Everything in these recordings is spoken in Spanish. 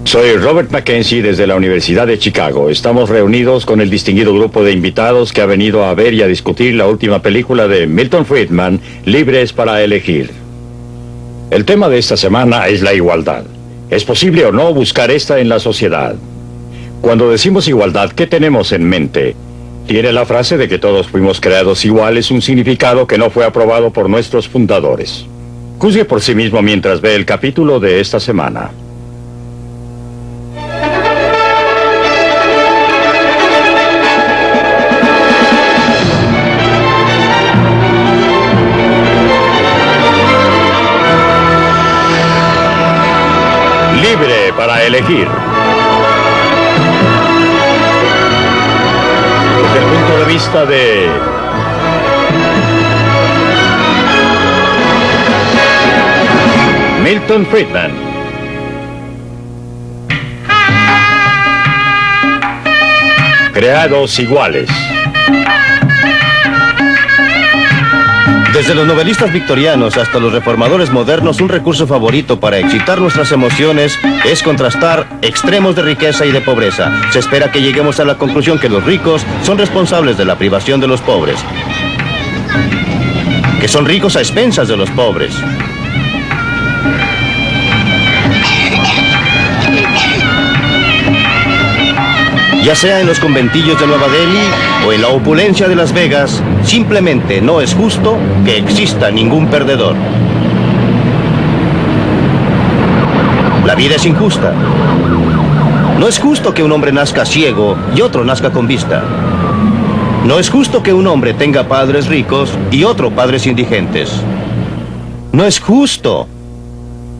Soy Robert Mackenzie desde la Universidad de Chicago. Estamos reunidos con el distinguido grupo de invitados que ha venido a ver y a discutir la última película de Milton Friedman, Libres para Elegir. El tema de esta semana es la igualdad. ¿Es posible o no buscar esta en la sociedad? Cuando decimos igualdad, ¿qué tenemos en mente? ¿Tiene la frase de que todos fuimos creados iguales un significado que no fue aprobado por nuestros fundadores? Juzgue por sí mismo mientras ve el capítulo de esta semana. Libre para elegir. Desde el punto de vista de Milton Friedman. Creados iguales. Desde los novelistas victorianos hasta los reformadores modernos, un recurso favorito para excitar nuestras emociones es contrastar extremos de riqueza y de pobreza. Se espera que lleguemos a la conclusión que los ricos son responsables de la privación de los pobres, que son ricos a expensas de los pobres. Ya sea en los conventillos de Nueva Delhi o en la opulencia de Las Vegas, simplemente no es justo que exista ningún perdedor. La vida es injusta. No es justo que un hombre nazca ciego y otro nazca con vista. No es justo que un hombre tenga padres ricos y otro padres indigentes. No es justo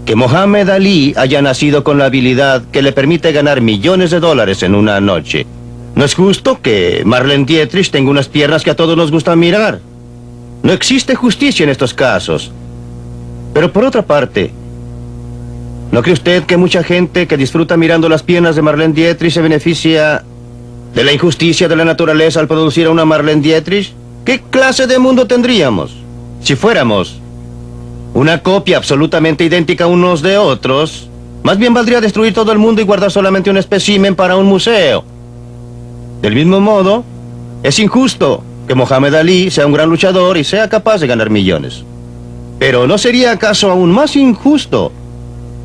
que Mohamed Ali haya nacido con la habilidad que le permite ganar millones de dólares en una noche. No es justo que Marlene Dietrich tenga unas piernas que a todos nos gusta mirar. No existe justicia en estos casos. Pero por otra parte, ¿no cree usted que mucha gente que disfruta mirando las piernas de Marlene Dietrich se beneficia de la injusticia de la naturaleza al producir a una Marlene Dietrich? ¿Qué clase de mundo tendríamos si fuéramos una copia absolutamente idéntica unos de otros? Más bien valdría destruir todo el mundo y guardar solamente un espécimen para un museo. Del mismo modo, es injusto que Mohamed Ali sea un gran luchador y sea capaz de ganar millones. Pero ¿no sería acaso aún más injusto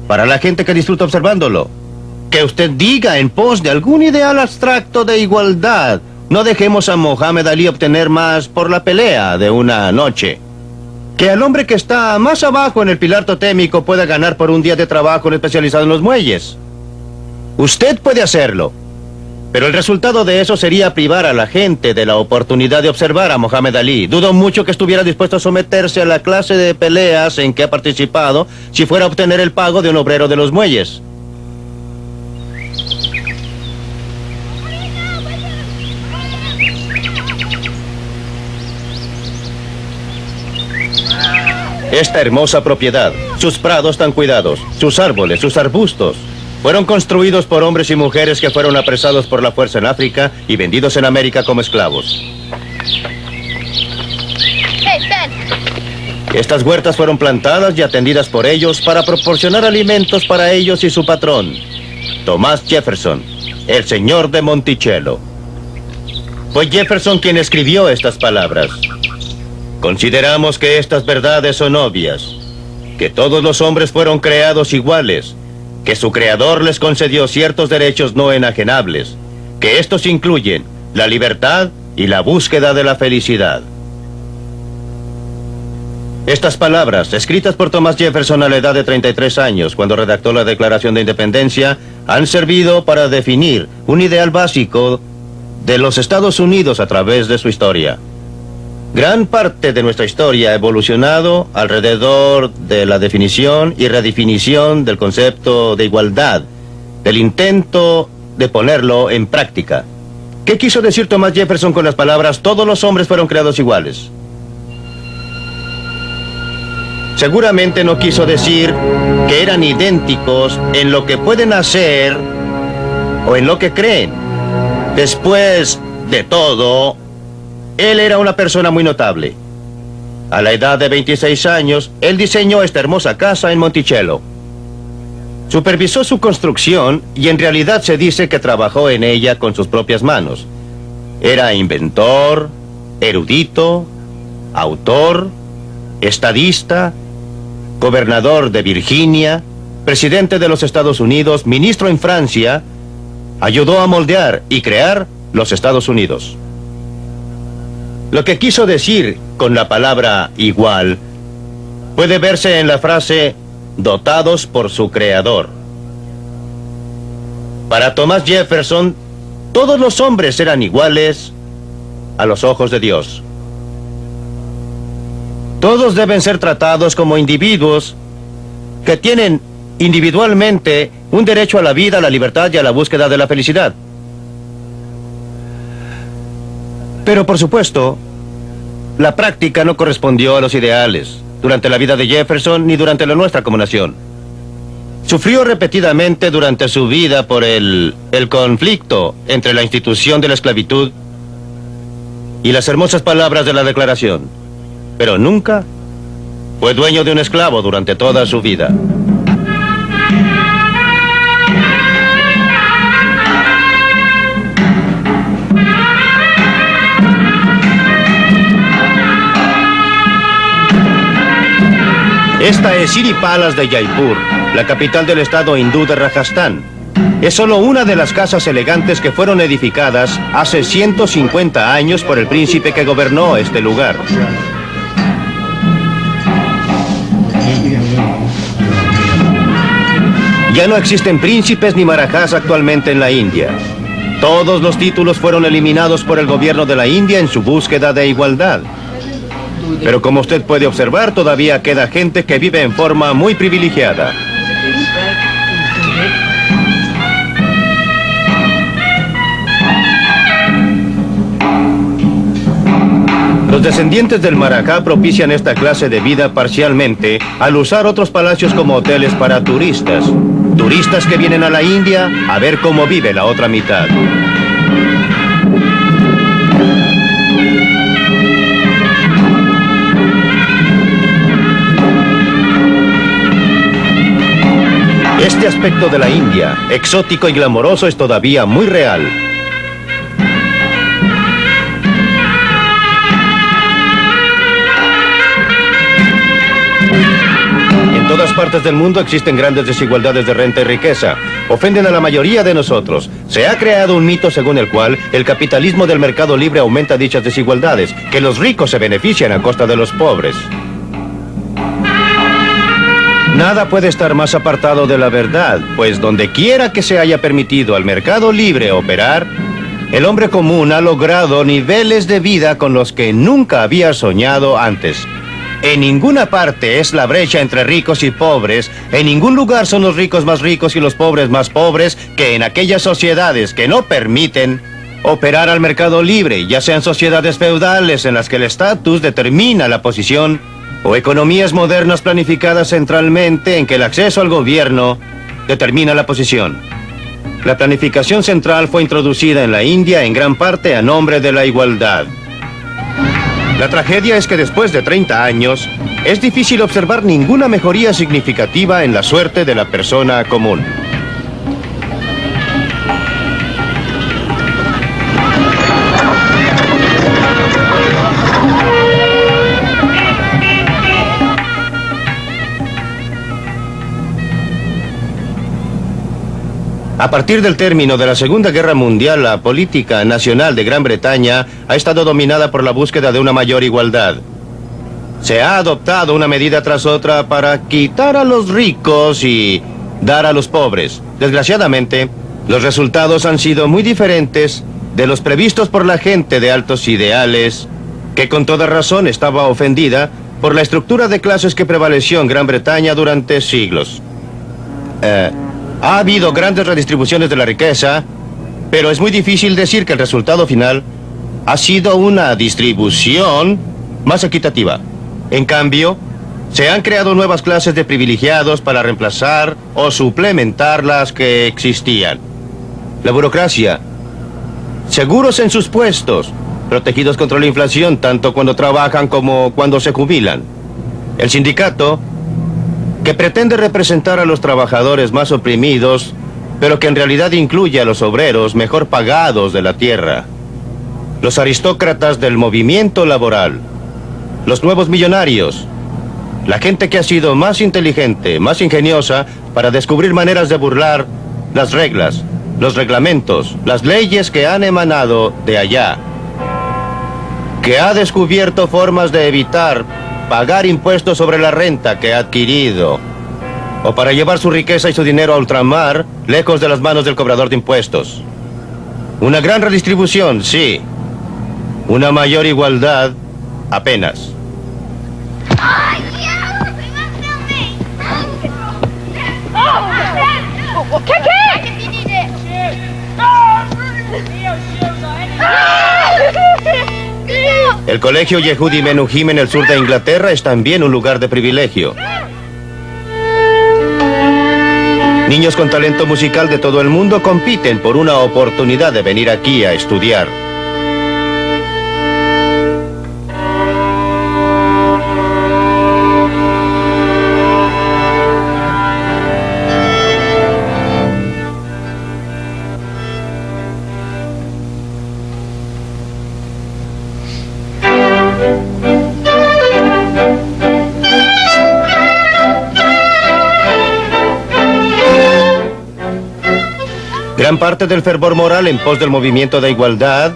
para la gente que disfruta observándolo que usted diga en pos de algún ideal abstracto de igualdad: no dejemos a Mohamed Ali obtener más por la pelea de una noche, que al hombre que está más abajo en el pilar totémico pueda ganar por un día de trabajo especializado en los muelles? Usted puede hacerlo, pero el resultado de eso sería privar a la gente de la oportunidad de observar a Mohamed Ali. Dudo mucho que estuviera dispuesto a someterse a la clase de peleas en que ha participado si fuera a obtener el pago de un obrero de los muelles. Esta hermosa propiedad, sus prados tan cuidados, sus árboles, sus arbustos, fueron construidos por hombres y mujeres que fueron apresados por la fuerza en África y vendidos en América como esclavos. Estas huertas fueron plantadas y atendidas por ellos para proporcionar alimentos para ellos y su patrón, Thomas Jefferson, el señor de Monticello. Fue Jefferson quien escribió estas palabras: consideramos que estas verdades son obvias, que todos los hombres fueron creados iguales, que su creador les concedió ciertos derechos no enajenables, que estos incluyen la libertad y la búsqueda de la felicidad. Estas palabras, escritas por Thomas Jefferson a la edad de 33 años, cuando redactó la Declaración de Independencia, han servido para definir un ideal básico de los Estados Unidos a través de su historia. Gran parte de nuestra historia ha evolucionado alrededor de la definición y redefinición del concepto de igualdad, del intento de ponerlo en práctica. ¿Qué quiso decir Thomas Jefferson con las palabras "todos los hombres fueron creados iguales"? Seguramente no quiso decir que eran idénticos en lo que pueden hacer o en lo que creen. Después de todo, él era una persona muy notable. A la edad de 26 años, él diseñó esta hermosa casa en Monticello. Supervisó su construcción y en realidad se dice que trabajó en ella con sus propias manos. Era inventor, erudito, autor, estadista, gobernador de Virginia, presidente de los Estados Unidos, ministro en Francia. Ayudó a moldear y crear los Estados Unidos. Lo que quiso decir con la palabra igual puede verse en la frase dotados por su creador. Para Thomas Jefferson, todos los hombres eran iguales a los ojos de Dios. Todos deben ser tratados como individuos que tienen individualmente un derecho a la vida, a la libertad y a la búsqueda de la felicidad. Pero por supuesto, la práctica no correspondió a los ideales durante la vida de Jefferson ni durante la nuestra como nación. Sufrió repetidamente durante su vida por el conflicto entre la institución de la esclavitud y las hermosas palabras de la Declaración, pero nunca fue dueño de un esclavo durante toda su vida. Esta es Siri Palace de Jaipur, la capital del estado hindú de Rajasthan. Es solo una de las casas elegantes que fueron edificadas hace 150 años por el príncipe que gobernó este lugar. Ya no existen príncipes ni marajás actualmente en la India. Todos los títulos fueron eliminados por el gobierno de la India en su búsqueda de igualdad. Pero como usted puede observar, todavía queda gente que vive en forma muy privilegiada. Los descendientes del Marajá propician esta clase de vida parcialmente al usar otros palacios como hoteles para turistas. Turistas que vienen a la India a ver cómo vive la otra mitad. Este aspecto de la India, exótico y glamoroso, es todavía muy real. En todas partes del mundo existen grandes desigualdades de renta y riqueza. Ofenden a la mayoría de nosotros. Se ha creado un mito según el cual el capitalismo del mercado libre aumenta dichas desigualdades, que los ricos se benefician a costa de los pobres. Nada puede estar más apartado de la verdad, pues donde quiera que se haya permitido al mercado libre operar, el hombre común ha logrado niveles de vida con los que nunca había soñado antes. En ninguna parte es la brecha entre ricos y pobres, en ningún lugar son los ricos más ricos y los pobres más pobres que en aquellas sociedades que no permiten operar al mercado libre, ya sean sociedades feudales en las que el estatus determina la posición, o economías modernas planificadas centralmente en que el acceso al gobierno determina la posición. La planificación central fue introducida en la India en gran parte a nombre de la igualdad. La tragedia es que después de 30 años, es difícil observar ninguna mejoría significativa en la suerte de la persona común. A partir del término de la Segunda Guerra Mundial, la política nacional de Gran Bretaña ha estado dominada por la búsqueda de una mayor igualdad. Se ha adoptado una medida tras otra para quitar a los ricos y dar a los pobres. Desgraciadamente, los resultados han sido muy diferentes de los previstos por la gente de altos ideales, que con toda razón estaba ofendida por la estructura de clases que prevaleció en Gran Bretaña durante siglos. Ha habido grandes redistribuciones de la riqueza, pero es muy difícil decir que el resultado final ha sido una distribución más equitativa. En cambio, se han creado nuevas clases de privilegiados para reemplazar o suplementar las que existían. La burocracia, seguros en sus puestos, protegidos contra la inflación tanto cuando trabajan como cuando se jubilan. El sindicato, que pretende representar a los trabajadores más oprimidos, pero que en realidad incluye a los obreros mejor pagados de la tierra, los aristócratas del movimiento laboral, los nuevos millonarios, la gente que ha sido más inteligente, más ingeniosa para descubrir maneras de burlar las reglas, los reglamentos, las leyes que han emanado de allá, que ha descubierto formas de evitar pagar impuestos sobre la renta que ha adquirido, o para llevar su riqueza y su dinero a ultramar, lejos de las manos del cobrador de impuestos. Una gran redistribución, sí. Una mayor igualdad, apenas. El colegio Yehudi Menuhim en el sur de Inglaterra es también un lugar de privilegio. Niños con talento musical de todo el mundo compiten por una oportunidad de venir aquí a estudiar. Gran parte del fervor moral en pos del movimiento de igualdad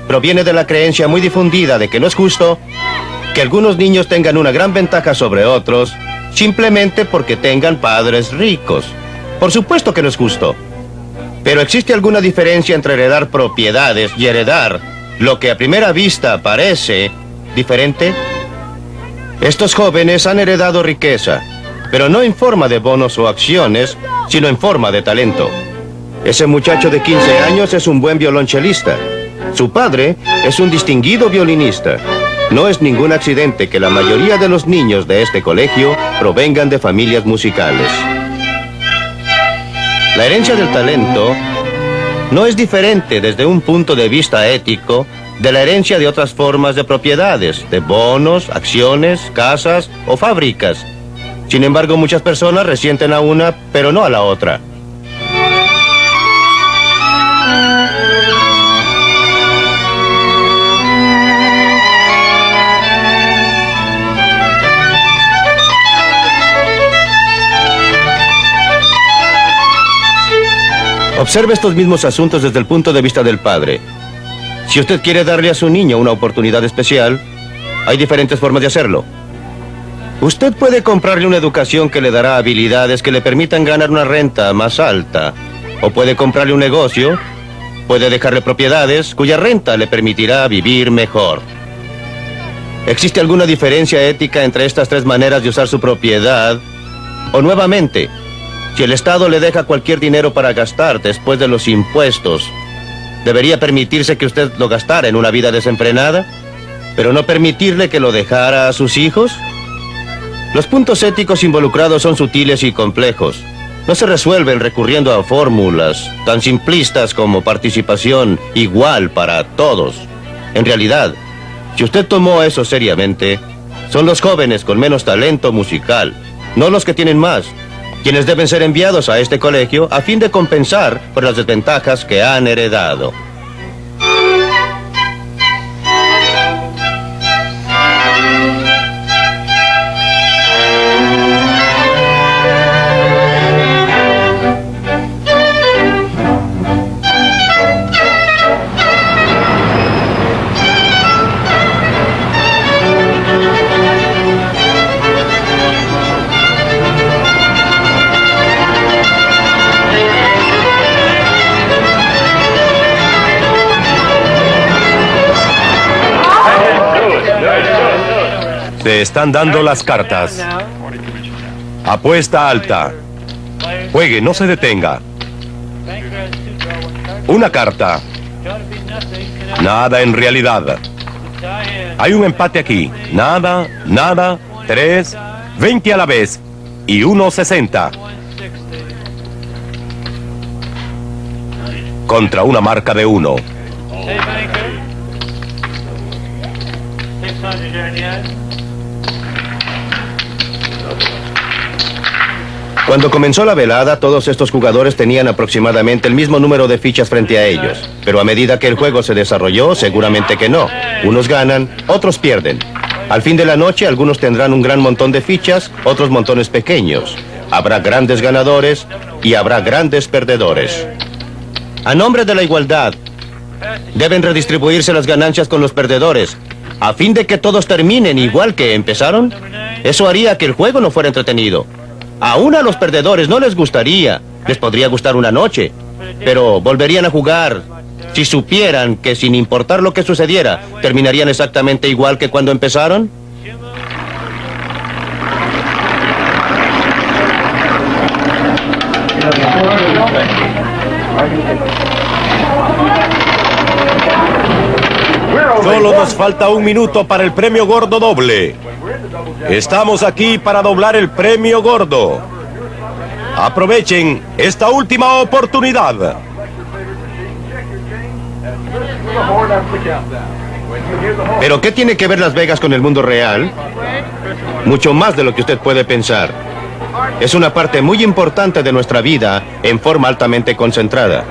proviene de la creencia muy difundida de que no es justo que algunos niños tengan una gran ventaja sobre otros simplemente porque tengan padres ricos. Por supuesto que no es justo. Pero ¿existe alguna diferencia entre heredar propiedades y heredar lo que a primera vista parece diferente? Estos jóvenes han heredado riqueza, pero no en forma de bonos o acciones, sino en forma de talento. Ese muchacho de 15 años es un buen violonchelista. Su padre es un distinguido violinista. No es ningún accidente que la mayoría de los niños de este colegio provengan de familias musicales. La herencia del talento no es diferente desde un punto de vista ético de la herencia de otras formas de propiedades, de bonos, acciones, casas o fábricas. Sin embargo, muchas personas resienten a una, pero no a la otra. Observe estos mismos asuntos desde el punto de vista del padre. Si usted quiere darle a su niño una oportunidad especial, hay diferentes formas de hacerlo. Usted puede comprarle una educación que le dará habilidades que le permitan ganar una renta más alta. O puede comprarle un negocio, puede dejarle propiedades cuya renta le permitirá vivir mejor. ¿Existe alguna diferencia ética entre estas tres maneras de usar su propiedad? O nuevamente, si el Estado le deja cualquier dinero para gastar después de los impuestos, ¿debería permitirse que usted lo gastara en una vida desenfrenada, pero no permitirle que lo dejara a sus hijos? Los puntos éticos involucrados son sutiles y complejos. No se resuelven recurriendo a fórmulas tan simplistas como participación igual para todos. En realidad, si usted tomó eso seriamente, son los jóvenes con menos talento musical, no los que tienen más, quienes deben ser enviados a este colegio a fin de compensar por las desventajas que han heredado. Se están dando las cartas. Apuesta alta. Juegue, no se detenga. Una carta. Nada en realidad. Hay un empate aquí. Nada, nada, 3, 20 a la vez y 1.60. Contra una marca de 1. Cuando comenzó la velada, todos estos jugadores tenían aproximadamente el mismo número de fichas frente a ellos. Pero a medida que el juego se desarrolló, seguramente que no. Unos ganan, otros pierden. Al fin de la noche, algunos tendrán un gran montón de fichas, otros montones pequeños. Habrá grandes ganadores y habrá grandes perdedores. A nombre de la igualdad, deben redistribuirse las ganancias con los perdedores, a fin de que todos terminen igual que empezaron. Eso haría que el juego no fuera entretenido. Aún a los perdedores no les gustaría, les podría gustar una noche, pero volverían a jugar si supieran que sin importar lo que sucediera, terminarían exactamente igual que cuando empezaron. Solo nos falta 1 minuto para el premio gordo doble. Estamos aquí para doblar el premio gordo. Aprovechen esta última oportunidad. ¿Pero qué tiene que ver Las Vegas con el mundo real? Mucho más de lo que usted puede pensar. Es una parte muy importante de nuestra vida en forma altamente concentrada.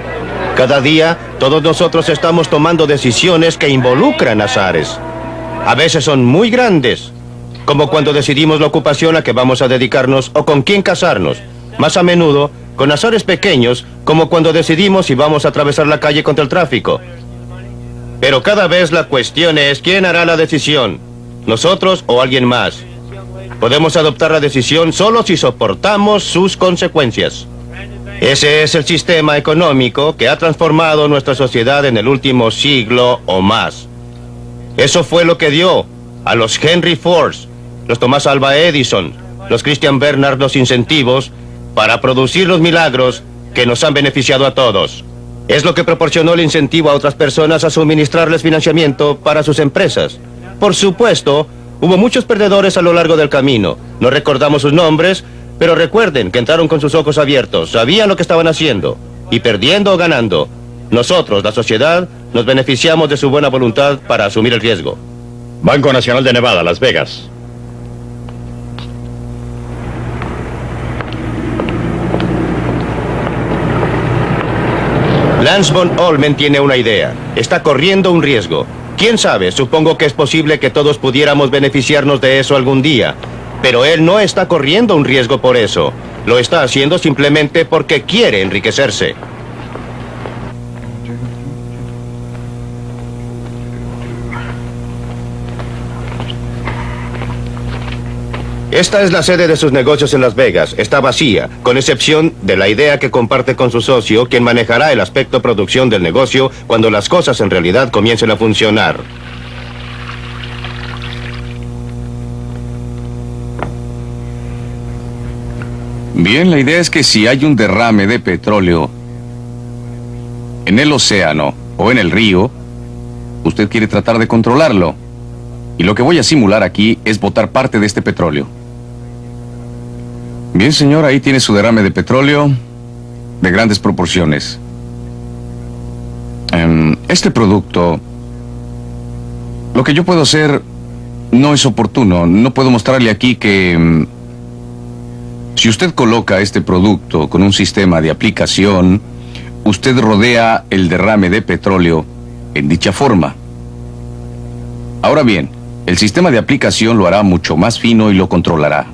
Cada día, todos nosotros estamos tomando decisiones que involucran azares. A veces son muy grandes, como cuando decidimos la ocupación a que vamos a dedicarnos o con quién casarnos. Más a menudo, con azares pequeños, como cuando decidimos si vamos a atravesar la calle contra el tráfico. Pero cada vez la cuestión es quién hará la decisión, nosotros o alguien más. Podemos adoptar la decisión solo si soportamos sus consecuencias. Ese es el sistema económico que ha transformado nuestra sociedad en el último siglo o más. Eso fue lo que dio a los Henry Fords, los Thomas Alva Edison, los Christian Barnard los incentivos para producir los milagros que nos han beneficiado a todos. Es lo que proporcionó el incentivo a otras personas a suministrarles financiamiento para sus empresas. Por supuesto, hubo muchos perdedores a lo largo del camino. No recordamos sus nombres, pero recuerden que entraron con sus ojos abiertos, sabían lo que estaban haciendo, y perdiendo o ganando, nosotros, la sociedad, nos beneficiamos de su buena voluntad para asumir el riesgo. Banco Nacional de Nevada, Las Vegas. Lance von Olmen tiene una idea. Está corriendo un riesgo. ¿Quién sabe? Supongo que es posible que todos pudiéramos beneficiarnos de eso algún día. Pero él no está corriendo un riesgo por eso. Lo está haciendo simplemente porque quiere enriquecerse. Esta es la sede de sus negocios en Las Vegas. Está vacía, con excepción de la idea que comparte con su socio, quien manejará el aspecto producción del negocio cuando las cosas en realidad comiencen a funcionar. Bien, la idea es que si hay un derrame de petróleo en el océano o en el río, usted quiere tratar de controlarlo. Y lo que voy a simular aquí es botar parte de este petróleo. Bien, señor, ahí tiene su derrame de petróleo de grandes proporciones. Este producto, lo que yo puedo hacer no es oportuno. No puedo mostrarle aquí que si usted coloca este producto con un sistema de aplicación, usted rodea el derrame de petróleo en dicha forma. Ahora bien, el sistema de aplicación lo hará mucho más fino y lo controlará.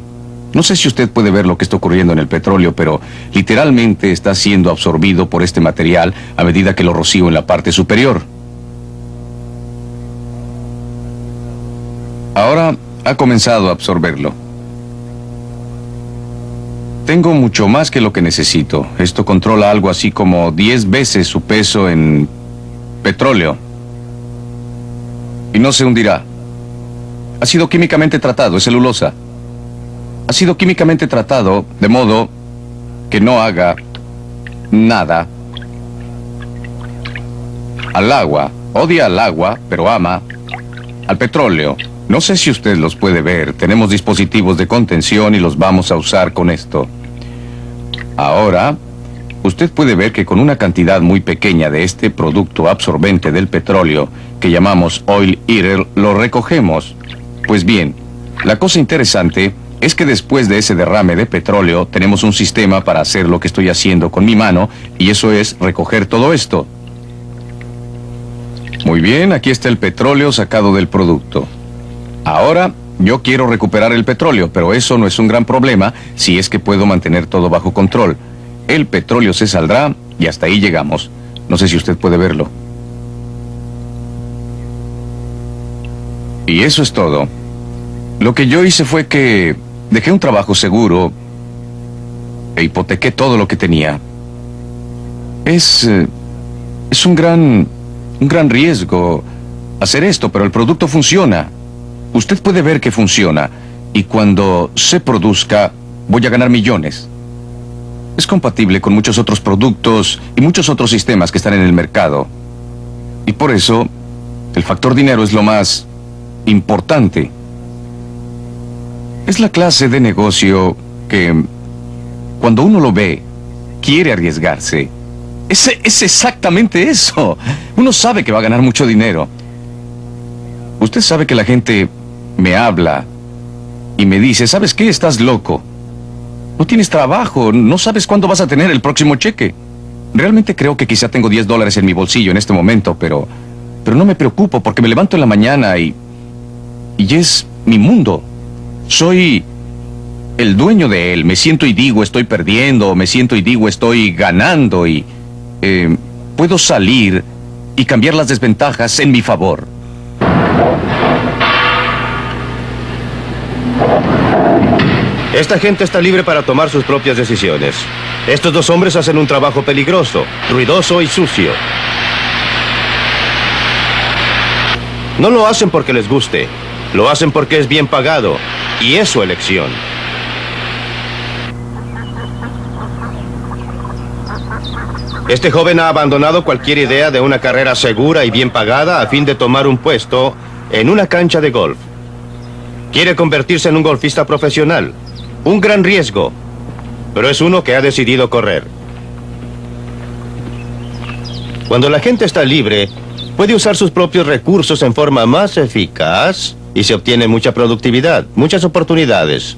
No sé si usted puede ver lo que está ocurriendo en el petróleo, pero literalmente está siendo absorbido por este material a medida que lo rocío en la parte superior. Ahora ha comenzado a absorberlo. Tengo mucho más que lo que necesito. Esto controla algo así como 10 veces su peso en petróleo. Y no se hundirá. Ha sido químicamente tratado, es celulosa. Ha sido químicamente tratado de modo que no haga nada al agua. Odia al agua, pero ama al petróleo. No sé si usted los puede ver. Tenemos dispositivos de contención y los vamos a usar con esto. Ahora, usted puede ver que con una cantidad muy pequeña de este producto absorbente del petróleo, que llamamos Oil Eater, lo recogemos. Pues bien, la cosa interesante es que después de ese derrame de petróleo tenemos un sistema para hacer lo que estoy haciendo con mi mano, y eso es recoger todo esto. Muy bien, aquí está el petróleo sacado del producto. Ahora, yo quiero recuperar el petróleo, pero eso no es un gran problema si es que puedo mantener todo bajo control. El petróleo se saldrá y hasta ahí llegamos. No sé si usted puede verlo. Y eso es todo. Lo que yo hice fue que dejé un trabajo seguro e hipotequé todo lo que tenía. Es un gran riesgo hacer esto, pero el producto funciona. Usted puede ver que funciona, y cuando se produzca, voy a ganar millones. Es compatible con muchos otros productos y muchos otros sistemas que están en el mercado. Y por eso, el factor dinero es lo más importante. Es la clase de negocio que, cuando uno lo ve, quiere arriesgarse. Es exactamente eso. Uno sabe que va a ganar mucho dinero. Usted sabe que la gente me habla y me dice, ¿sabes qué? Estás loco. No tienes trabajo, no sabes cuándo vas a tener el próximo cheque. Realmente creo que quizá tengo $10 en mi bolsillo en este momento, pero no me preocupo porque me levanto en la mañana y es mi mundo. Soy el dueño de él. Me siento y digo estoy perdiendo, me siento y digo estoy ganando, y puedo salir y cambiar las desventajas en mi favor. Esta gente está libre para tomar sus propias decisiones. Estos dos hombres hacen un trabajo peligroso, ruidoso y sucio. No lo hacen porque les guste, lo hacen porque es bien pagado, y es su elección. Este joven ha abandonado cualquier idea de una carrera segura y bien pagada a fin de tomar un puesto en una cancha de golf. Quiere convertirse en un golfista profesional. Un gran riesgo, pero es uno que ha decidido correr. Cuando la gente está libre, puede usar sus propios recursos en forma más eficaz y se obtiene mucha productividad, muchas oportunidades.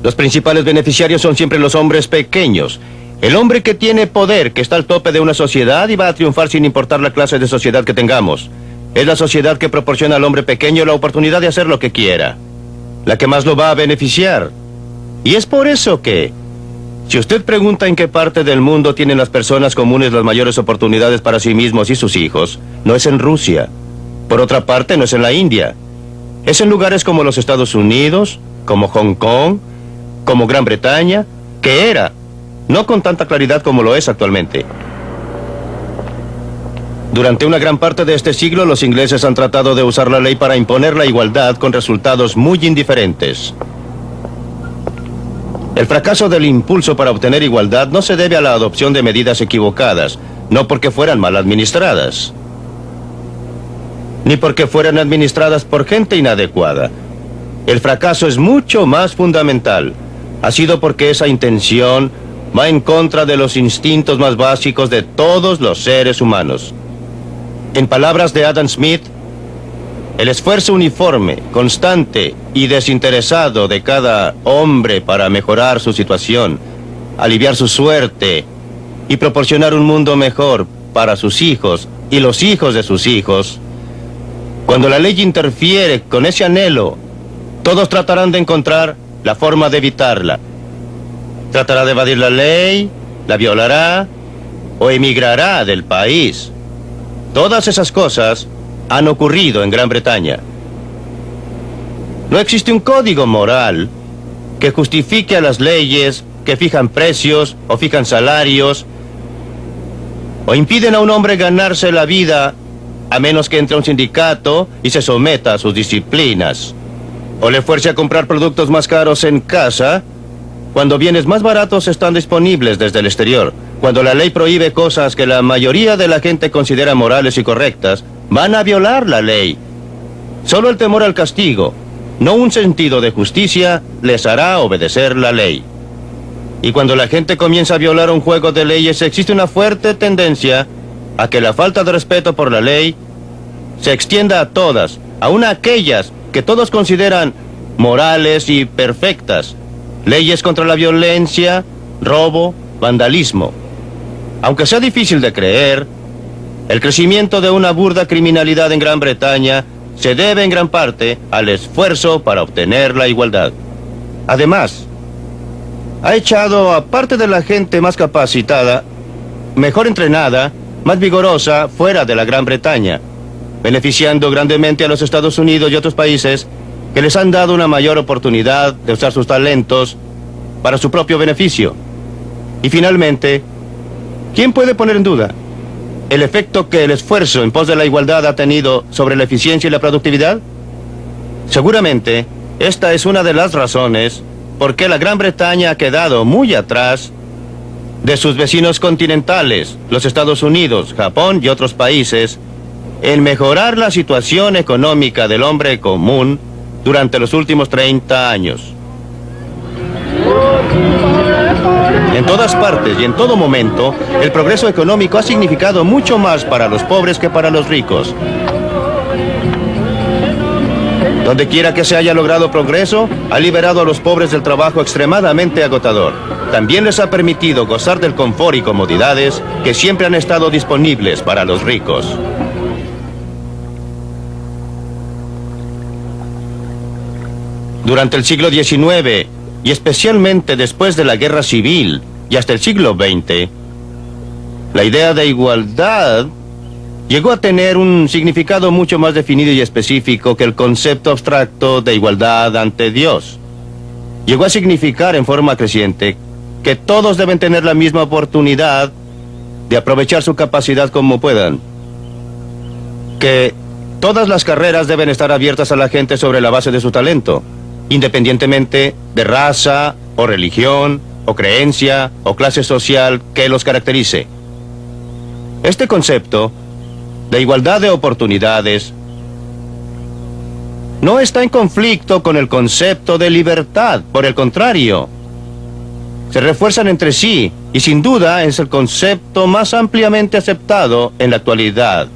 Los principales beneficiarios son siempre los hombres pequeños. El hombre que tiene poder, que está al tope de una sociedad y va a triunfar sin importar la clase de sociedad que tengamos. Es la sociedad que proporciona al hombre pequeño la oportunidad de hacer lo que quiera, la que más lo va a beneficiar. Y es por eso que, si usted pregunta en qué parte del mundo tienen las personas comunes las mayores oportunidades para sí mismos y sus hijos, no es en Rusia. Por otra parte, no es en la India. Es en lugares como los Estados Unidos, como Hong Kong, como Gran Bretaña, que era, no con tanta claridad como lo es actualmente. Durante una gran parte de este siglo, los ingleses han tratado de usar la ley para imponer la igualdad con resultados muy indiferentes. El fracaso del impulso para obtener igualdad no se debe a la adopción de medidas equivocadas, no porque fueran mal administradas, ni porque fueran administradas por gente inadecuada. El fracaso es mucho más fundamental. Ha sido porque esa intención va en contra de los instintos más básicos de todos los seres humanos. En palabras de Adam Smith, el esfuerzo uniforme, constante y desinteresado de cada hombre para mejorar su situación, aliviar su suerte y proporcionar un mundo mejor para sus hijos y los hijos de sus hijos. Cuando la ley interfiere con ese anhelo, todos tratarán de encontrar la forma de evitarla. Tratará de evadir la ley, la violará o emigrará del país. Todas esas cosas han ocurrido en Gran Bretaña. No existe un código moral que justifique a las leyes que fijan precios o fijan salarios o impiden a un hombre ganarse la vida a menos que entre a un sindicato y se someta a sus disciplinas, o le fuerce a comprar productos más caros en casa cuando bienes más baratos están disponibles desde el exterior. Cuando la ley prohíbe cosas que la mayoría de la gente considera morales y correctas, van a violar la ley. Solo el temor al castigo, no un sentido de justicia, les hará obedecer la ley. Y cuando la gente comienza a violar un juego de leyes, existe una fuerte tendencia a que la falta de respeto por la ley se extienda a todas, aun a aquellas que todos consideran morales y perfectas. Leyes contra la violencia, robo, vandalismo. Aunque sea difícil de creer, el crecimiento de una burda criminalidad en Gran Bretaña se debe en gran parte al esfuerzo para obtener la igualdad. Además, ha echado a parte de la gente más capacitada, mejor entrenada, más vigorosa fuera de la Gran Bretaña, beneficiando grandemente a los Estados Unidos y otros países que les han dado una mayor oportunidad de usar sus talentos para su propio beneficio. Y finalmente, ¿quién puede poner en duda el efecto que el esfuerzo en pos de la igualdad ha tenido sobre la eficiencia y la productividad? Seguramente, esta es una de las razones por qué la Gran Bretaña ha quedado muy atrás de sus vecinos continentales, los Estados Unidos, Japón y otros países, en mejorar la situación económica del hombre común durante los últimos 30 años. En todas partes y en todo momento, el progreso económico ha significado mucho más para los pobres que para los ricos. Donde quiera que se haya logrado progreso, ha liberado a los pobres del trabajo extremadamente agotador. También les ha permitido gozar del confort y comodidades que siempre han estado disponibles para los ricos. Durante el siglo XIX, y especialmente después de la Guerra Civil y hasta el siglo XX, la idea de igualdad llegó a tener un significado mucho más definido y específico que el concepto abstracto de igualdad ante Dios. Llegó a significar en forma creciente que todos deben tener la misma oportunidad de aprovechar su capacidad como puedan. Que todas las carreras deben estar abiertas a la gente sobre la base de su talento, independientemente de raza, o religión, o creencia, o clase social que los caracterice. Este concepto de igualdad de oportunidades no está en conflicto con el concepto de libertad. Por el contrario, se refuerzan entre sí y sin duda es el concepto más ampliamente aceptado en la actualidad.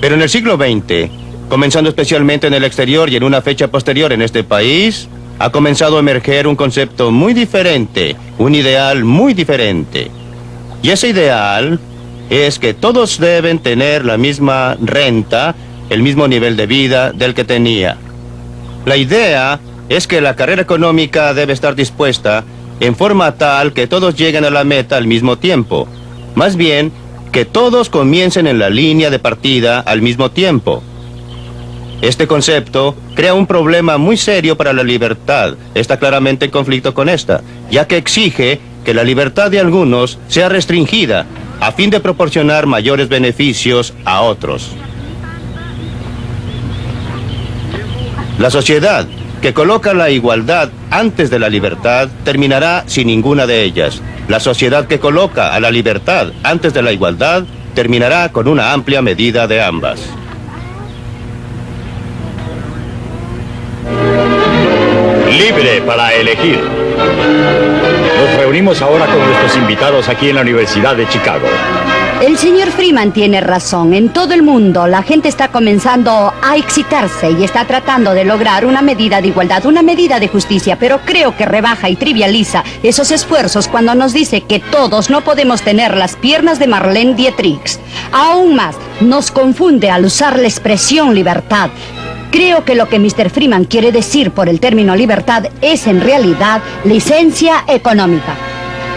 Pero en el siglo XX, comenzando especialmente en el exterior y en una fecha posterior en este país, ha comenzado a emerger un concepto muy diferente, un ideal muy diferente. Y ese ideal es que todos deben tener la misma renta, el mismo nivel de vida del que tenía. La idea es que la carrera económica debe estar dispuesta en forma tal que todos lleguen a la meta al mismo tiempo. Más bien, que todos comiencen en la línea de partida al mismo tiempo. Este concepto crea un problema muy serio para la libertad. Está claramente en conflicto con esta, ya que exige que la libertad de algunos sea restringida a fin de proporcionar mayores beneficios a otros. La sociedad que coloca la igualdad antes de la libertad terminará sin ninguna de ellas. La sociedad que coloca a la libertad antes de la igualdad terminará con una amplia medida de ambas. Libre para elegir. Nos reunimos ahora con nuestros invitados aquí en la Universidad de Chicago. El señor Freeman tiene razón. En todo el mundo la gente está comenzando a excitarse y está tratando de lograr una medida de igualdad, una medida de justicia, pero creo que rebaja y trivializa esos esfuerzos cuando nos dice que todos no podemos tener las piernas de Marlene Dietrich. Aún más, nos confunde al usar la expresión libertad. Creo que lo que Mr. Freeman quiere decir por el término libertad es en realidad licencia económica.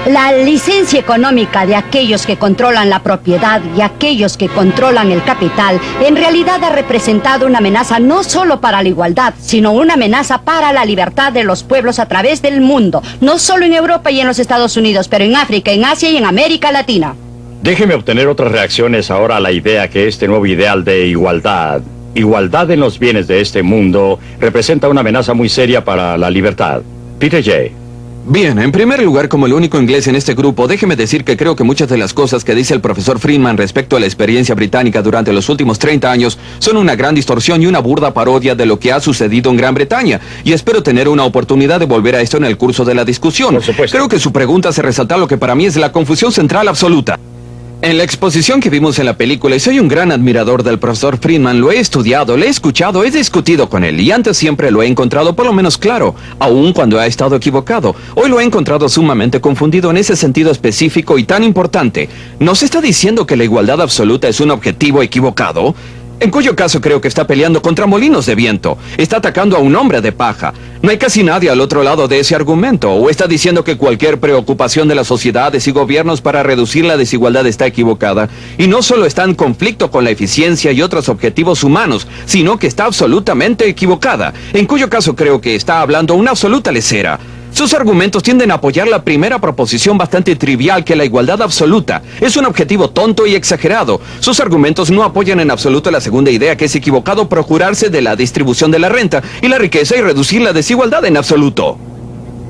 La licencia económica de aquellos que controlan la propiedad y aquellos que controlan el capital en realidad ha representado una amenaza no solo para la igualdad, sino una amenaza para la libertad de los pueblos a través del mundo, no solo en Europa y en los Estados Unidos, pero en África, en Asia y en América Latina. Déjeme obtener otras reacciones ahora a la idea que este nuevo ideal de igualdad en los bienes de este mundo representa una amenaza muy seria para la libertad. Peter J. Bien, en primer lugar, como el único inglés en este grupo, déjeme decir que creo que muchas de las cosas que dice el profesor Freeman respecto a la experiencia británica durante los últimos 30 años son una gran distorsión y una burda parodia de lo que ha sucedido en Gran Bretaña. Y espero tener una oportunidad de volver a esto en el curso de la discusión. Por supuesto. Creo que su pregunta hace resaltar lo que para mí es la confusión central absoluta. En la exposición que vimos en la película, y soy un gran admirador del profesor Friedman, lo he estudiado, le he escuchado, he discutido con él, y antes siempre lo he encontrado por lo menos claro, aun cuando ha estado equivocado. Hoy lo he encontrado sumamente confundido en ese sentido específico y tan importante. ¿Nos está diciendo que la igualdad absoluta es un objetivo equivocado? En cuyo caso creo que está peleando contra molinos de viento. Está atacando a un hombre de paja. No hay casi nadie al otro lado de ese argumento. O está diciendo que cualquier preocupación de las sociedades y gobiernos para reducir la desigualdad está equivocada. Y no solo está en conflicto con la eficiencia y otros objetivos humanos, sino que está absolutamente equivocada. En cuyo caso creo que está hablando una absoluta lesera. Sus argumentos tienden a apoyar la primera proposición bastante trivial, que la igualdad absoluta es un objetivo tonto y exagerado. Sus argumentos no apoyan en absoluto la segunda idea, que es equivocado procurarse de la distribución de la renta y la riqueza y reducir la desigualdad en absoluto.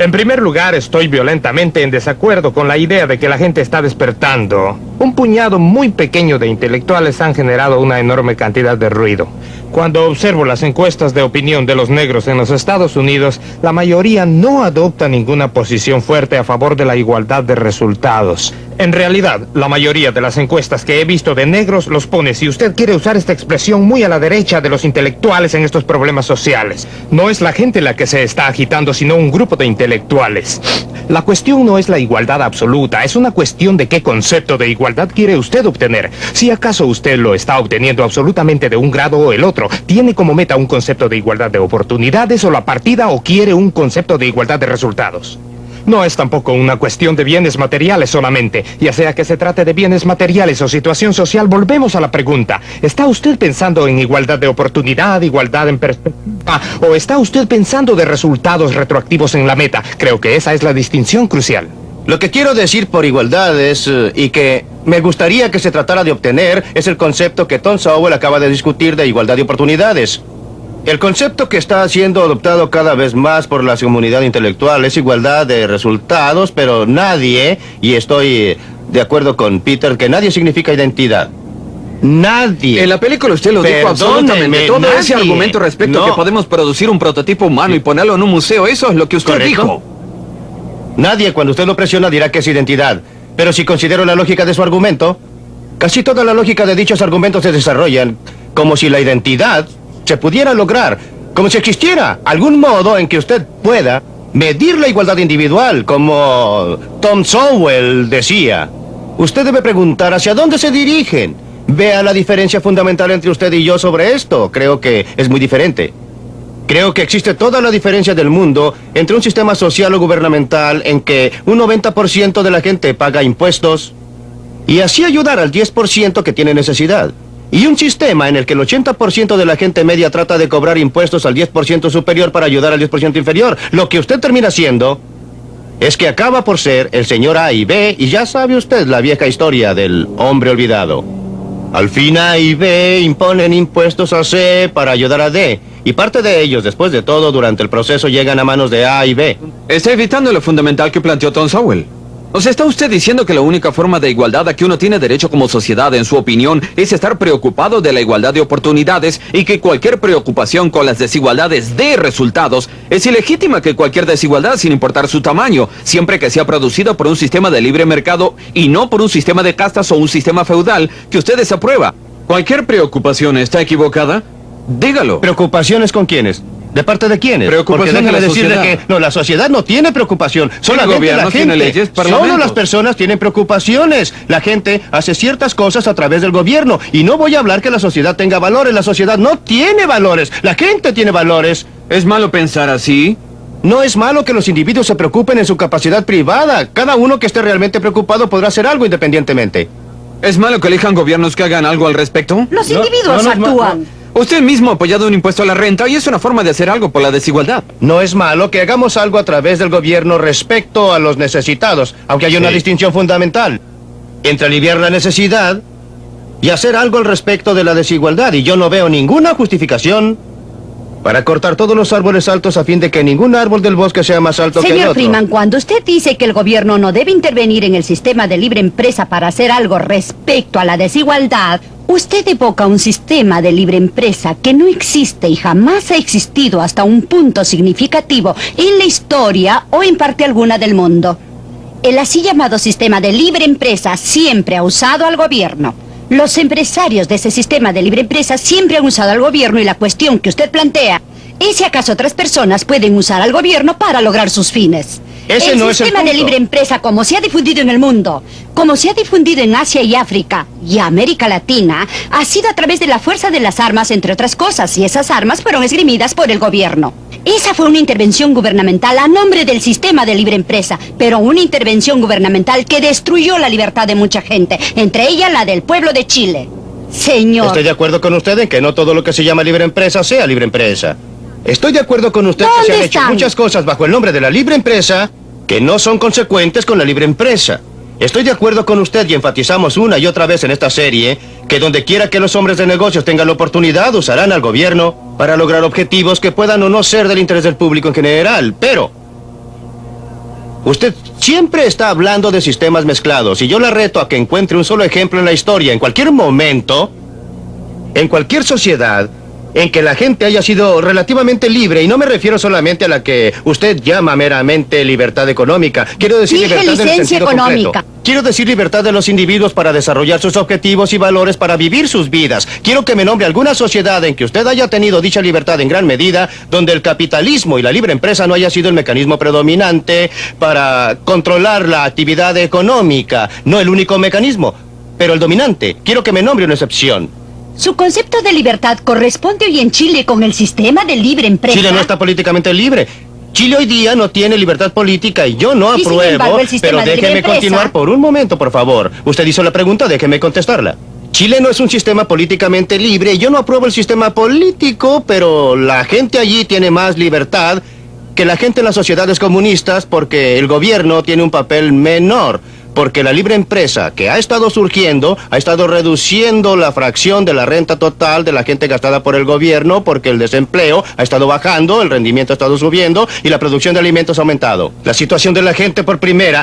En primer lugar, estoy violentamente en desacuerdo con la idea de que la gente está despertando. Un puñado muy pequeño de intelectuales han generado una enorme cantidad de ruido. Cuando observo las encuestas de opinión de los negros en los Estados Unidos, la mayoría no adopta ninguna posición fuerte a favor de la igualdad de resultados. En realidad, la mayoría de las encuestas que he visto de negros los pone, si usted quiere usar esta expresión, muy a la derecha de los intelectuales en estos problemas sociales. No es la gente la que se está agitando, sino un grupo de intelectuales. La cuestión no es la igualdad absoluta, es una cuestión de qué concepto de igualdad quiere usted obtener. Si acaso usted lo está obteniendo absolutamente de un grado o el otro, tiene como meta un concepto de igualdad de oportunidades o la partida, o quiere un concepto de igualdad de resultados. No es tampoco una cuestión de bienes materiales solamente. Ya sea que se trate de bienes materiales o situación social, volvemos a la pregunta. ¿Está usted pensando en igualdad de oportunidad, igualdad en perspectiva? ¿O está usted pensando de resultados retroactivos en la meta? Creo que esa es la distinción crucial. Lo que quiero decir por igualdad es, y que me gustaría que se tratara de obtener, es el concepto que Tom Sowell acaba de discutir de igualdad de oportunidades. El concepto que está siendo adoptado cada vez más por la comunidad intelectual es igualdad de resultados, pero nadie, y estoy de acuerdo con Peter, que nadie significa identidad. Nadie. En la película usted lo dijo absolutamente. Todo nadie. Ese argumento respecto a que podemos producir un prototipo humano y ponerlo en un museo, eso es lo que usted ¿correcto? dijo. Nadie, cuando usted lo presiona, dirá que es identidad. Pero si considero la lógica de su argumento, casi toda la lógica de dichos argumentos se desarrollan como si la identidad se pudiera lograr, como si existiera algún modo en que usted pueda medir la igualdad individual, como Tom Sowell decía. Usted debe preguntar hacia dónde se dirigen. Vea la diferencia fundamental entre usted y yo sobre esto. Creo que es muy diferente. Creo que existe toda la diferencia del mundo entre un sistema social o gubernamental en que un 90% de la gente paga impuestos y así ayudar al 10% que tiene necesidad. Y un sistema en el que el 80% de la gente media trata de cobrar impuestos al 10% superior para ayudar al 10% inferior. Lo que usted termina haciendo es que acaba por ser el señor A y B, y ya sabe usted la vieja historia del hombre olvidado. Al fin A y B imponen impuestos a C para ayudar a D, y parte de ellos, después de todo, durante el proceso llegan a manos de A y B. Está evitando lo fundamental que planteó Tom Sowell. O sea, ¿está usted diciendo que la única forma de igualdad a que uno tiene derecho como sociedad, en su opinión, es estar preocupado de la igualdad de oportunidades, y que cualquier preocupación con las desigualdades de resultados es ilegítima, que cualquier desigualdad, sin importar su tamaño, siempre que sea producida por un sistema de libre mercado y no por un sistema de castas o un sistema feudal que usted desaprueba? ¿Cualquier preocupación está equivocada? Dígalo. ¿Preocupaciones con quiénes? ¿De parte de quiénes? Preocupación Porque déjeme de la decirle sociedad. que no, la sociedad no tiene preocupación. Solamente gobierno la tiene gente. leyes, Solo parlamentos. las personas tienen preocupaciones. La gente hace ciertas cosas a través del gobierno. Y no voy a hablar que la sociedad tenga valores. La sociedad no tiene valores. La gente tiene valores. ¿Es malo pensar así? No es malo que los individuos se preocupen en su capacidad privada. Cada uno que esté realmente preocupado podrá hacer algo independientemente. ¿Es malo que elijan gobiernos que hagan algo al respecto? Los No, individuos no, no, actúan. Usted mismo ha apoyado un impuesto a la renta y es una forma de hacer algo por la desigualdad. No es malo que hagamos algo a través del gobierno respecto a los necesitados, aunque hay una distinción fundamental entre aliviar la necesidad y hacer algo al respecto de la desigualdad. Y yo no veo ninguna justificación para cortar todos los árboles altos a fin de que ningún árbol del bosque sea más alto que el Señor otro. Freeman, cuando usted dice que el gobierno no debe intervenir en el sistema de libre empresa para hacer algo respecto a la desigualdad, usted evoca un sistema de libre empresa que no existe y jamás ha existido hasta un punto significativo en la historia o en parte alguna del mundo. El así llamado sistema de libre empresa siempre ha usado al gobierno. Los empresarios de ese sistema de libre empresa siempre han usado al gobierno y la cuestión que usted plantea es si acaso otras personas pueden usar al gobierno para lograr sus fines. Ese no es el sistema de punto. libre empresa, como se ha difundido en el mundo, como se ha difundido en Asia y África y América Latina, ha sido a través de la fuerza de las armas, entre otras cosas, y esas armas fueron esgrimidas por el gobierno. Esa fue una intervención gubernamental a nombre del sistema de libre empresa, pero una intervención gubernamental que destruyó la libertad de mucha gente, entre ellas la del pueblo de Chile. Señor. Estoy de acuerdo con usted en que no todo lo que se llama libre empresa sea libre empresa. Estoy de acuerdo con usted que se han hecho muchas cosas bajo el nombre de la libre empresa que no son consecuentes con la libre empresa. Estoy de acuerdo con usted y enfatizamos una y otra vez en esta serie que donde quiera que los hombres de negocios tengan la oportunidad usarán al gobierno para lograr objetivos que puedan o no ser del interés del público en general. Pero usted siempre está hablando de sistemas mezclados y yo la reto a que encuentre un solo ejemplo en la historia, en cualquier momento, en cualquier sociedad, en que la gente haya sido relativamente libre, y no me refiero solamente a la que usted llama meramente libertad económica. Quiero decir Dije libertad en el licencia sentido económica. completo. Quiero decir libertad de los individuos para desarrollar sus objetivos y valores para vivir sus vidas. Quiero que me nombre alguna sociedad en que usted haya tenido dicha libertad en gran medida, donde el capitalismo y la libre empresa no haya sido el mecanismo predominante para controlar la actividad económica. No el único mecanismo, pero el dominante. Quiero que me nombre una excepción. Su concepto de libertad corresponde hoy en Chile con el sistema de libre empresa. Chile no está políticamente libre. Chile hoy día no tiene libertad política y yo no Y sin apruebo, embargo, el sistema pero de déjeme libre empresa- continuar por un momento, por favor. Usted hizo la pregunta, déjeme contestarla. Chile no es un sistema políticamente libre y yo no apruebo el sistema político, pero la gente allí tiene más libertad que la gente en las sociedades comunistas porque el gobierno tiene un papel menor. Porque la libre empresa que ha estado surgiendo ha estado reduciendo la fracción de la renta total de la gente gastada por el gobierno porque el desempleo ha estado bajando, el rendimiento ha estado subiendo y la producción de alimentos ha aumentado. La situación de la gente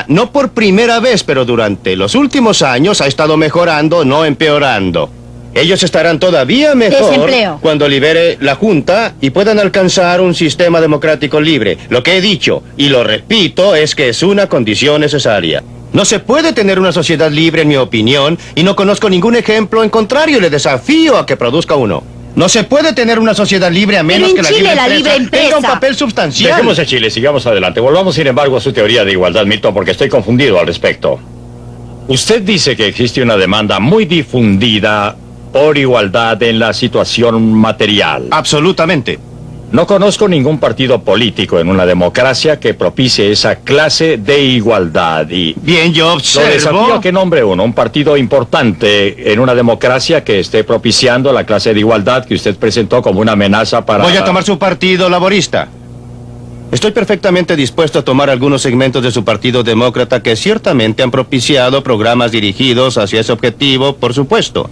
no por primera vez, pero durante los últimos años ha estado mejorando, no empeorando. Ellos estarán todavía mejor Desempleo. cuando libere la Junta y puedan alcanzar un sistema democrático libre. Lo que he dicho, y lo repito, es que es una condición necesaria. No se puede tener una sociedad libre, en mi opinión, y no conozco ningún ejemplo en contrario. Le desafío a que produzca uno. No se puede tener una sociedad libre a menos en que la Chile libre la empresa libre empresa- tenga un papel sustancial. Dejemos a Chile, sigamos adelante. Volvamos, sin embargo, a su teoría de igualdad, Milton, porque estoy confundido al respecto. Usted dice que existe una demanda muy difundida por igualdad en la situación material. Absolutamente. No conozco ningún partido político en una democracia que propicie esa clase de igualdad y... Bien, yo Lo desafío observo. a que nombre uno, un partido importante en una democracia que esté propiciando la clase de igualdad que usted presentó como una amenaza para... Voy a tomar su partido laborista. Estoy perfectamente dispuesto a tomar algunos segmentos de su partido demócrata que ciertamente han propiciado programas dirigidos hacia ese objetivo, por supuesto.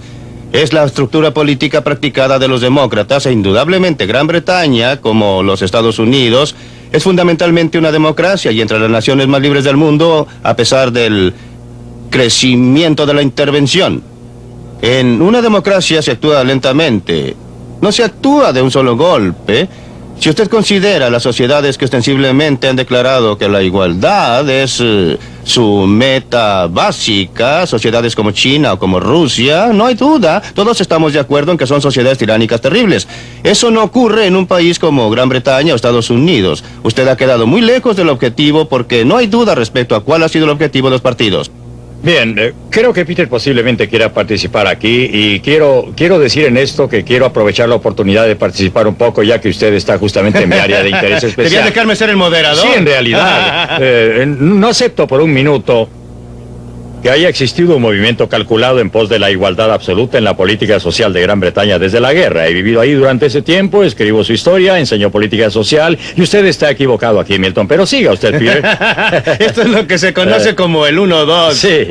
Es la estructura política practicada de los demócratas e indudablemente Gran Bretaña, como los Estados Unidos, es fundamentalmente una democracia y entre las naciones más libres del mundo, a pesar del crecimiento de la intervención. En una democracia se actúa lentamente, no se actúa de un solo golpe. Si usted considera las sociedades que ostensiblemente han declarado que la igualdad es su meta básica, sociedades como China o como Rusia, no hay duda, todos estamos de acuerdo en que son sociedades tiránicas terribles. Eso no ocurre en un país como Gran Bretaña o Estados Unidos. Usted ha quedado muy lejos del objetivo porque no hay duda respecto a cuál ha sido el objetivo de los partidos. Bien, creo que Peter posiblemente quiera participar aquí y quiero decir en esto que quiero aprovechar la oportunidad de participar un poco ya que usted está justamente en mi área de interés ¿Quería especial. dejarme ser el moderador? Sí, en realidad. No acepto por un minuto que haya existido un movimiento calculado en pos de la igualdad absoluta en la política social de Gran Bretaña desde la guerra. He vivido ahí durante ese tiempo, escribo su historia, enseño política social y usted está equivocado aquí, Milton. Pero siga usted, Peter. Esto es lo que se conoce como el 1-2. Sí.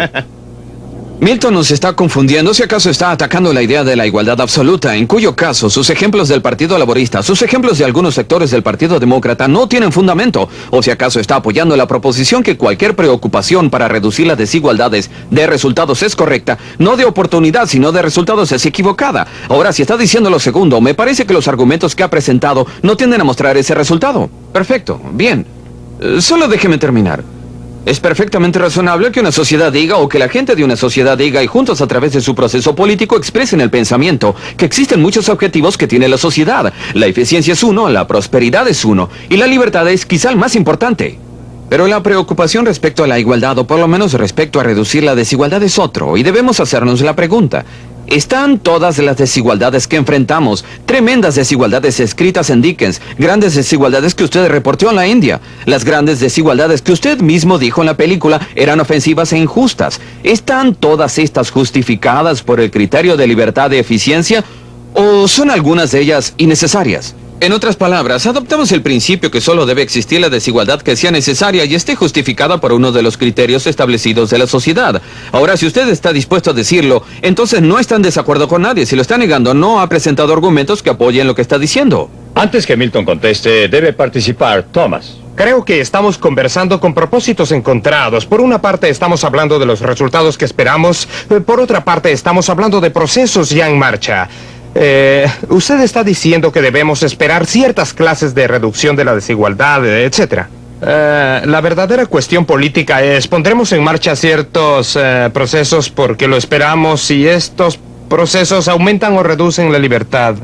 Milton nos está confundiendo, si acaso está atacando la idea de la igualdad absoluta, en cuyo caso sus ejemplos del Partido Laborista, sus ejemplos de algunos sectores del Partido Demócrata no tienen fundamento, o si acaso está apoyando la proposición que cualquier preocupación para reducir las desigualdades de resultados es correcta, no de oportunidad, sino de resultados es equivocada. Ahora, si está diciendo lo segundo, me parece que los argumentos que ha presentado no tienden a mostrar ese resultado. Perfecto, bien. Solo déjeme terminar. Es perfectamente razonable que una sociedad diga o que la gente de una sociedad diga y juntos a través de su proceso político expresen el pensamiento que existen muchos objetivos que tiene la sociedad. La eficiencia es uno, la prosperidad es uno y la libertad es quizá el más importante. Pero la preocupación respecto a la igualdad o por lo menos respecto a reducir la desigualdad es otro y debemos hacernos la pregunta. ¿Están todas las desigualdades que enfrentamos, tremendas desigualdades escritas en Dickens, grandes desigualdades que usted reportó en la India, las grandes desigualdades que usted mismo dijo en la película eran ofensivas e injustas? ¿Están todas estas justificadas por el criterio de libertad de eficiencia o son algunas de ellas innecesarias? En otras palabras, adoptamos el principio que solo debe existir la desigualdad que sea necesaria y esté justificada por uno de los criterios establecidos de la sociedad. Ahora, si usted está dispuesto a decirlo, entonces no está en desacuerdo con nadie. Si lo está negando, no ha presentado argumentos que apoyen lo que está diciendo. Antes que Milton conteste, debe participar Thomas. Creo que estamos conversando con propósitos encontrados. Por una parte estamos hablando de los resultados que esperamos, por otra parte estamos hablando de procesos ya en marcha. Usted está diciendo que debemos esperar ciertas clases de reducción de la desigualdad, etc. La verdadera cuestión política es, pondremos en marcha ciertos procesos porque lo esperamos y estos procesos aumentan o reducen la libertad.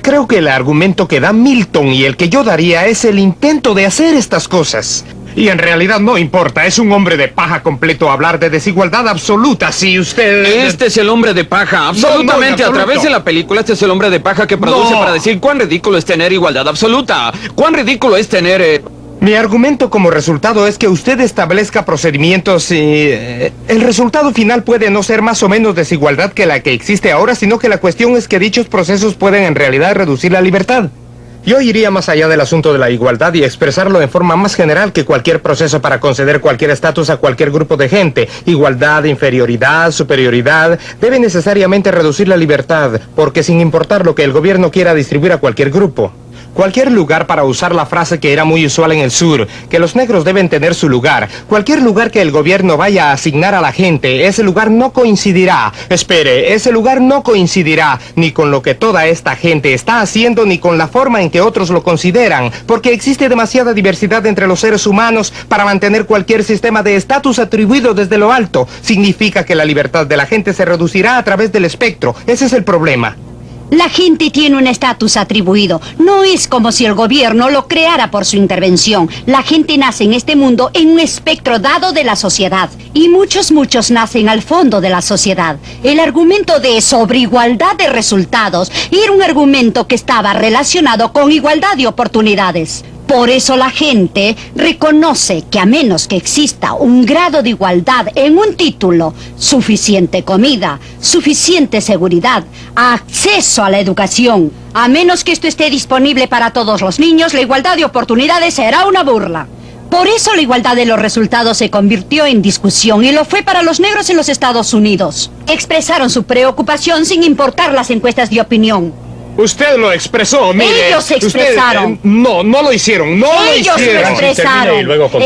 Creo que el argumento que da Milton y el que yo daría es el intento de hacer estas cosas. Y en realidad no importa, es un hombre de paja completo hablar de desigualdad absoluta si usted... Este es el hombre de paja, absolutamente. No, a través de la película, este es el hombre de paja que produce para decir cuán ridículo es tener igualdad absoluta. Cuán ridículo es tener... Mi argumento como resultado es que usted establezca procedimientos y... el resultado final puede no ser más o menos desigualdad que la que existe ahora, sino que la cuestión es que dichos procesos pueden en realidad reducir la libertad. Yo iría más allá del asunto de la igualdad y expresarlo en forma más general que cualquier proceso para conceder cualquier estatus a cualquier grupo de gente. Igualdad, inferioridad, superioridad, debe necesariamente reducir la libertad, porque sin importar lo que el gobierno quiera distribuir a cualquier grupo. Cualquier lugar, para usar la frase que era muy usual en el sur, que los negros deben tener su lugar. Cualquier lugar que el gobierno vaya a asignar a la gente, ese lugar no coincidirá. Espere, ese lugar no coincidirá ni con lo que toda esta gente está haciendo, ni con la forma en que otros lo consideran, porque existe demasiada diversidad entre los seres humanos para mantener cualquier sistema de estatus atribuido desde lo alto. Significa que la libertad de la gente se reducirá a través del espectro. Ese es el problema. La gente tiene un estatus atribuido. No es como si el gobierno lo creara por su intervención. La gente nace en este mundo en un espectro dado de la sociedad. Y muchos nacen al fondo de la sociedad. El argumento de sobreigualdad de resultados era un argumento que estaba relacionado con igualdad de oportunidades. Por eso la gente reconoce que a menos que exista un grado de igualdad en un título, suficiente comida, suficiente seguridad, acceso a la educación, a menos que esto esté disponible para todos los niños, la igualdad de oportunidades será una burla. Por eso la igualdad de los resultados se convirtió en discusión y lo fue para los negros en los Estados Unidos. Expresaron su preocupación sin importar las encuestas de opinión. Usted lo expresó, mire. Ellos expresaron. No lo hicieron,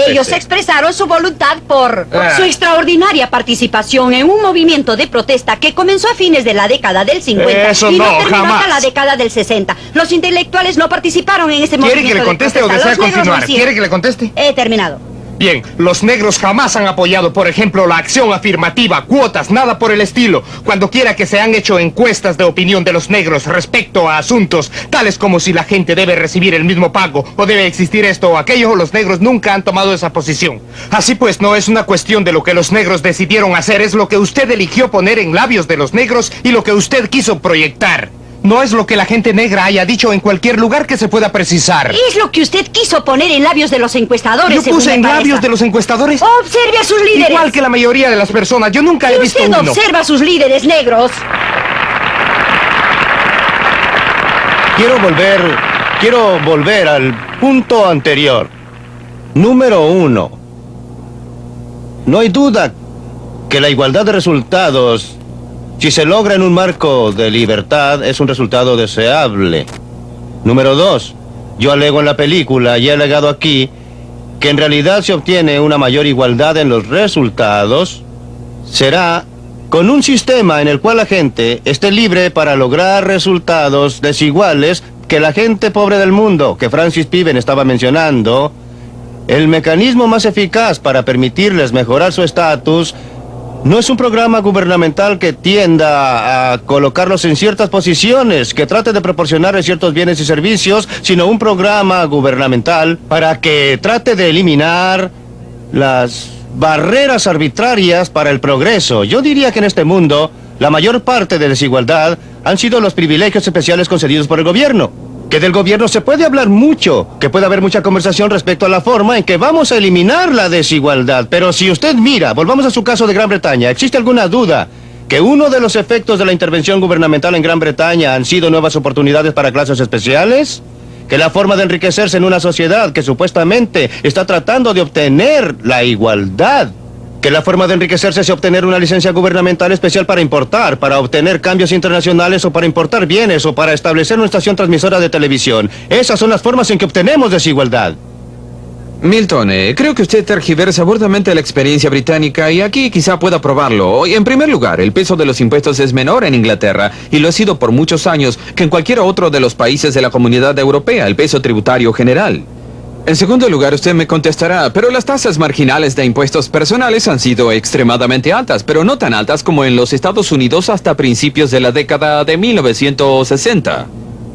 Ellos expresaron su voluntad por su extraordinaria participación en un movimiento de protesta que comenzó a fines de la década del 50 Eso y no no, terminó jamás. hasta la década del 60. Los intelectuales no participaron en ese movimiento. ¿Quiere que le conteste de o protesta. desea Los negros lo continuar? hicieron. ¿Quiere que le conteste? He terminado. Bien, los negros jamás han apoyado, por ejemplo, la acción afirmativa, cuotas, nada por el estilo. Cuando quiera que se han hecho encuestas de opinión de los negros respecto a asuntos tales como si la gente debe recibir el mismo pago o debe existir esto o aquello, los negros nunca han tomado esa posición. Así pues, no es una cuestión de lo que los negros decidieron hacer, es lo que usted eligió poner en labios de los negros y lo que usted quiso proyectar. No es lo que la gente negra haya dicho en cualquier lugar que se pueda precisar. Es lo que usted quiso poner en labios de los encuestadores. ¿Yo puse en labios de los encuestadores? Observe a sus líderes. Igual que la mayoría de las personas, yo nunca he visto usted uno. observa a sus líderes negros. Quiero volver al punto anterior. Número 1. No hay duda que la igualdad de resultados, si se logra en un marco de libertad, es un resultado deseable. Número 2. Yo alego en la película y he alegado aquí que en realidad se obtiene una mayor igualdad en los resultados será con un sistema en el cual la gente esté libre para lograr resultados desiguales que la gente pobre del mundo, que Francis Piven estaba mencionando, el mecanismo más eficaz para permitirles mejorar su estatus no es un programa gubernamental que tienda a colocarlos en ciertas posiciones, que trate de proporcionarles ciertos bienes y servicios, sino un programa gubernamental para que trate de eliminar las barreras arbitrarias para el progreso. Yo diría que en este mundo, la mayor parte de desigualdad han sido los privilegios especiales concedidos por el gobierno. Que del gobierno se puede hablar mucho, que puede haber mucha conversación respecto a la forma en que vamos a eliminar la desigualdad. Pero si usted mira, volvamos a su caso de Gran Bretaña, ¿existe alguna duda que uno de los efectos de la intervención gubernamental en Gran Bretaña han sido nuevas oportunidades para clases especiales? Que la forma de enriquecerse en una sociedad que supuestamente está tratando de obtener la igualdad, que la forma de enriquecerse es obtener una licencia gubernamental especial para importar, para obtener cambios internacionales o para importar bienes o para establecer una estación transmisora de televisión. Esas son las formas en que obtenemos desigualdad. Milton, creo que usted tergiversa burdamente la experiencia británica y aquí quizá pueda probarlo. En primer lugar, el peso de los impuestos es menor en Inglaterra y lo ha sido por muchos años que en cualquier otro de los países de la Comunidad Europea, el peso tributario general. En segundo lugar, usted me contestará, pero las tasas marginales de impuestos personales han sido extremadamente altas, pero no tan altas como en los Estados Unidos hasta principios de la década de 1960.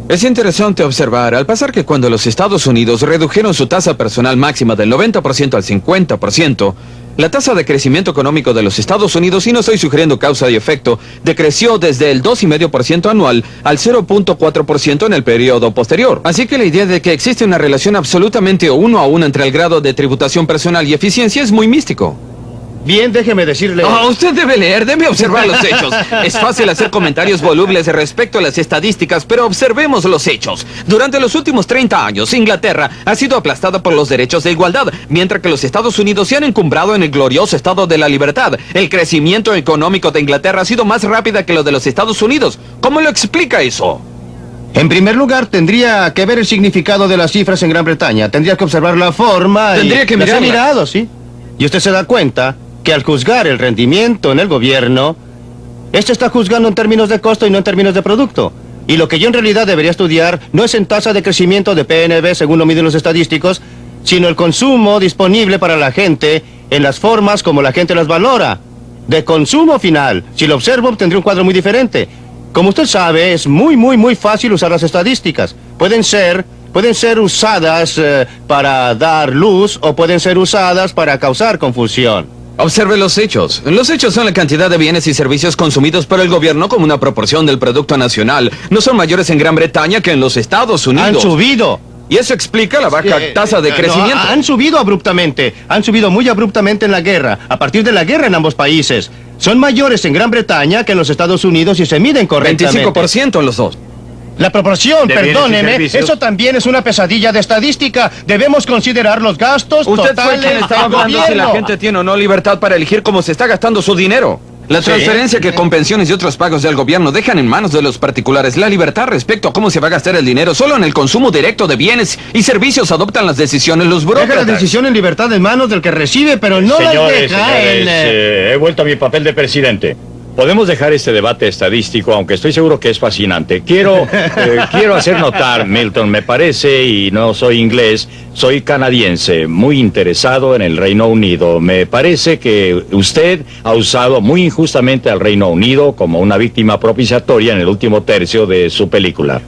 Es interesante observar, al pasar que cuando los Estados Unidos redujeron su tasa personal máxima del 90% al 50%, la tasa de crecimiento económico de los Estados Unidos, y no estoy sugiriendo causa y efecto, decreció desde el 2,5% anual al 0,4% en el periodo posterior. Así que la idea de que existe una relación absolutamente 1 a 1 entre el grado de tributación personal y eficiencia es muy místico. Bien, déjeme decirle... Usted debe leer, debe observar los hechos. Es fácil hacer comentarios volubles respecto a las estadísticas, pero observemos los hechos. Durante los últimos 30 años, Inglaterra ha sido aplastada por los derechos de igualdad, mientras que los Estados Unidos se han encumbrado en el glorioso estado de la libertad. El crecimiento económico de Inglaterra ha sido más rápida que lo de los Estados Unidos. ¿Cómo lo explica eso? En primer lugar, tendría que ver el significado de las cifras en Gran Bretaña. Tendría que observar la forma Tendría que mirarla. Las he mirado, sí. Y usted se da cuenta que al juzgar el rendimiento en el gobierno, este está juzgando en términos de costo y no en términos de producto. Y lo que yo en realidad debería estudiar no es en tasa de crecimiento de PNB, según lo miden los estadísticos, sino el consumo disponible para la gente en las formas como la gente las valora. De consumo final. Si lo observo, obtendré un cuadro muy diferente. Como usted sabe, es muy fácil usar las estadísticas. Pueden ser usadas para dar luz o pueden ser usadas para causar confusión. Observe los hechos. Los hechos son la cantidad de bienes y servicios consumidos por el gobierno como una proporción del Producto Nacional. No son mayores en Gran Bretaña que en los Estados Unidos. Han subido. Y eso explica la baja tasa de crecimiento. No, han subido abruptamente. Han subido muy abruptamente en la guerra. A partir de la guerra en ambos países. Son mayores en Gran Bretaña que en los Estados Unidos y se miden correctamente. 25% en los dos. La proporción, ¿De bienes y perdóneme, servicios? eso también es una pesadilla de estadística. Debemos considerar los gastos Usted fue totales quien estaba del hablando si la gobierno. gente tiene o no libertad para elegir cómo se está gastando su dinero. La Sí. transferencia que con pensiones y otros pagos del gobierno dejan en manos de los particulares la libertad respecto a cómo se va a gastar el dinero. Solo en el consumo directo de bienes y servicios adoptan las decisiones los Deja la burócratas. decisión en libertad en manos del que recibe, pero no la Señores, deja en... he vuelto a mi papel de presidente. Podemos dejar este debate estadístico, aunque estoy seguro que es fascinante. Quiero hacer notar, Milton, me parece, y no soy inglés, soy canadiense, muy interesado en el Reino Unido. Me parece que usted ha usado muy injustamente al Reino Unido como una víctima propiciatoria en el último tercio de su película.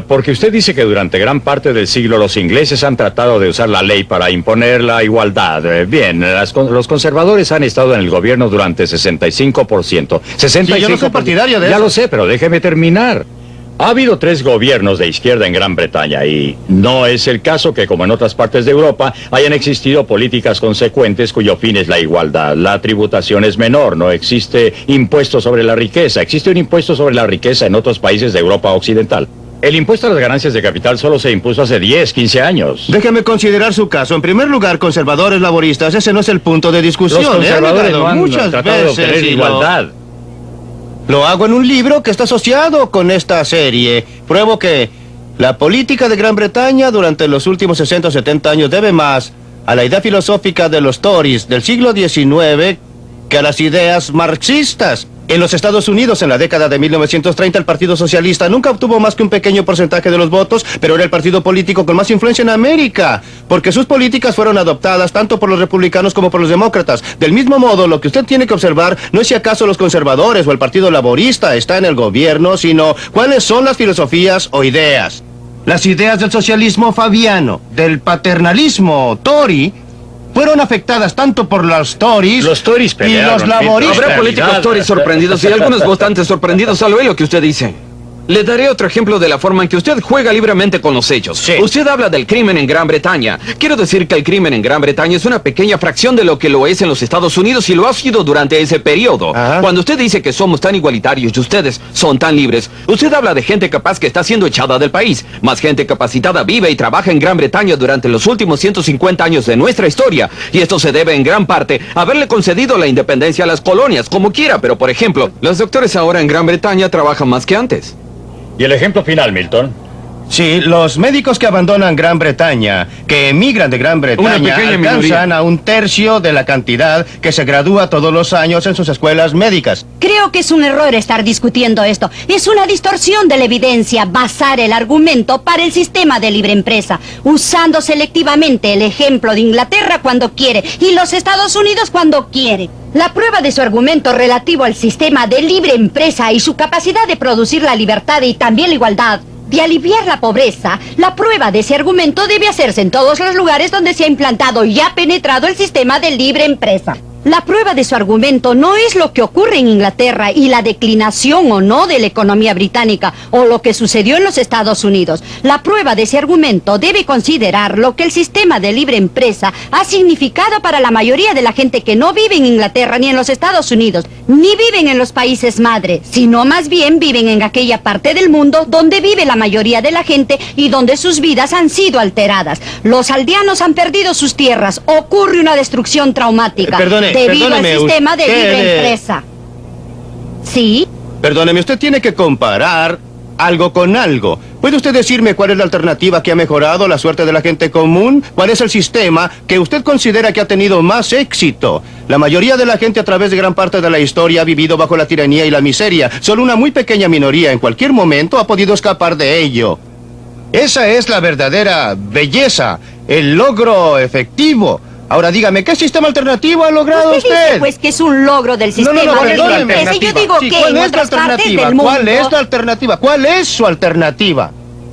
Porque usted dice que durante gran parte del siglo los ingleses han tratado de usar la ley para imponer la igualdad. Bien, los conservadores han estado en el gobierno durante 65%. 65%. Sí, yo no soy partidario de Ya eso. lo sé, pero déjeme terminar. Ha habido 3 gobiernos de izquierda en Gran Bretaña y no es el caso que, como en otras partes de Europa, hayan existido políticas consecuentes cuyo fin es la igualdad. La tributación es menor, no existe impuesto sobre la riqueza. Existe un impuesto sobre la riqueza en otros países de Europa Occidental. El impuesto a las ganancias de capital solo se impuso hace 10, 15 años. Déjeme considerar su caso. En primer lugar, conservadores laboristas, ese no es el punto de discusión. Los conservadores He no han muchas tratado de veces obtener y igualdad. Lo hago en un libro que está asociado con esta serie. Pruebo que la política de Gran Bretaña durante los últimos 60 o 70 años debe más a la idea filosófica de los Tories del siglo XIX que a las ideas marxistas. En los Estados Unidos, en la década de 1930, el Partido Socialista nunca obtuvo más que un pequeño porcentaje de los votos, pero era el partido político con más influencia en América, porque sus políticas fueron adoptadas tanto por los republicanos como por los demócratas. Del mismo modo, lo que usted tiene que observar no es si acaso los conservadores o el Partido Laborista está en el gobierno, sino cuáles son las filosofías o ideas. Las ideas del socialismo fabiano, del paternalismo Tory, fueron afectadas tanto por los Tories, Tories y pelearon, los laboristas. Habrá políticos Tories sorprendidos y algunos votantes sorprendidos al oír lo que usted dice. Le daré otro ejemplo de la forma en que usted juega libremente con los hechos. Sí. Usted habla del crimen en Gran Bretaña. Quiero decir que el crimen en Gran Bretaña es una pequeña fracción de lo que lo es en los Estados Unidos y lo ha sido durante ese periodo. Ajá. Cuando usted dice que somos tan igualitarios y ustedes son tan libres, usted habla de gente capaz que está siendo echada del país. Más gente capacitada vive y trabaja en Gran Bretaña durante los últimos 150 años de nuestra historia. Y esto se debe en gran parte a haberle concedido la independencia a las colonias, como quiera. Pero, por ejemplo, los doctores ahora en Gran Bretaña trabajan más que antes. ¿Y el ejemplo final, Milton? Sí, los médicos que abandonan Gran Bretaña, que emigran de Gran Bretaña, pequeña alcanzan minoría. a un tercio de la cantidad que se gradúa todos los años en sus escuelas médicas. Creo que es un error estar discutiendo esto. Es una distorsión de la evidencia basar el argumento para el sistema de libre empresa, usando selectivamente el ejemplo de Inglaterra cuando quiere y los Estados Unidos cuando quiere. La prueba de su argumento relativo al sistema de libre empresa y su capacidad de producir la libertad y también la igualdad, de aliviar la pobreza, la prueba de ese argumento debe hacerse en todos los lugares donde se ha implantado y ha penetrado el sistema de libre empresa. La prueba de su argumento no es lo que ocurre en Inglaterra y la declinación o no de la economía británica o lo que sucedió en los Estados Unidos. La prueba de ese argumento debe considerar lo que el sistema de libre empresa ha significado para la mayoría de la gente que no vive en Inglaterra ni en los Estados Unidos, ni viven en los países madre, sino más bien viven en aquella parte del mundo donde vive la mayoría de la gente y donde sus vidas han sido alteradas. Los aldeanos han perdido sus tierras, ocurre una destrucción traumática. Debido al sistema de libre empresa. ¿Sí? Perdóneme, usted tiene que comparar algo con algo. ¿Puede usted decirme cuál es la alternativa que ha mejorado la suerte de la gente común? ¿Cuál es el sistema que usted considera que ha tenido más éxito? La mayoría de la gente a través de gran parte de la historia ha vivido bajo la tiranía y la miseria. Solo una muy pequeña minoría en cualquier momento ha podido escapar de ello. Esa es la verdadera belleza, el logro efectivo. Ahora dígame, ¿qué sistema alternativo ha logrado Usted usted? dice, pues, que es un logro del sistema de libre perdóneme. empresa. Y yo digo Sí, que ¿cuál en es la otras partes alternativa? del mundo... ¿Cuál es la alternativa? ¿Cuál es su alternativa?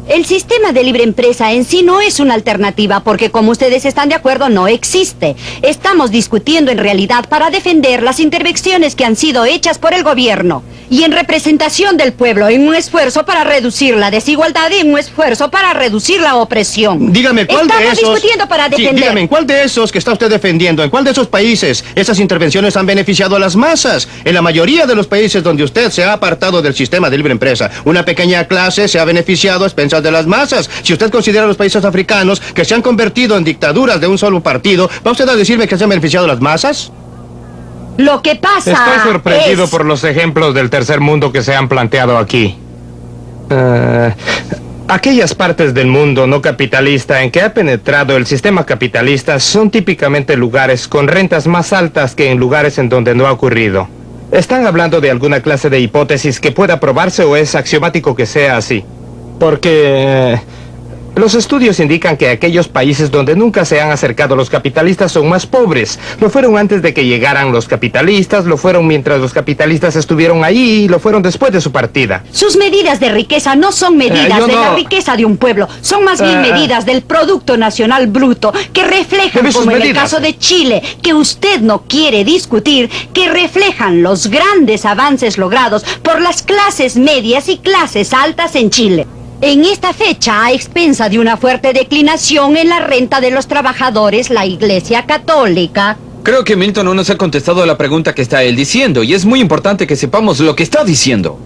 El sistema de libre empresa en sí no es una alternativa porque, como ustedes están de acuerdo, no existe. Estamos discutiendo en realidad para defender las intervenciones que han sido hechas por el gobierno y en representación del pueblo en un esfuerzo para reducir la desigualdad y en un esfuerzo para reducir la opresión. Dígame, ¿cuál de esos... Estamos discutiendo para defender... Sí, dígame, ¿en cuál de esos que está usted defendiendo, en cuál de esos países esas intervenciones han beneficiado a las masas? En la mayoría de los países donde usted se ha apartado del sistema de libre empresa, una pequeña clase se ha beneficiado a expensas de las masas. Si usted considera a los países africanos que se han convertido en dictaduras de un solo partido, ¿va usted a decirme que se han beneficiado a las masas? Lo que pasa Estoy sorprendido es... por los ejemplos del tercer mundo que se han planteado aquí. Aquellas partes del mundo no capitalista en que ha penetrado el sistema capitalista son típicamente lugares con rentas más altas que en lugares en donde no ha ocurrido. ¿Están hablando de alguna clase de hipótesis que pueda probarse o es axiomático que sea así? Porque los estudios indican que aquellos países donde nunca se han acercado los capitalistas son más pobres. Lo fueron antes de que llegaran los capitalistas, lo fueron mientras los capitalistas estuvieron ahí y lo fueron después de su partida. Sus medidas de riqueza no son medidas yo de la no- riqueza de un pueblo, son más bien medidas del Producto Nacional Bruto, que reflejan, Debe sus como en el medidas. caso de Chile, que usted no quiere discutir, que reflejan los grandes avances logrados por las clases medias y clases altas en Chile. En esta fecha, a expensa de una fuerte declinación en la renta de los trabajadores, la Iglesia Católica... Creo que Milton no nos ha contestado a la pregunta que está él diciendo, y es muy importante que sepamos lo que está diciendo.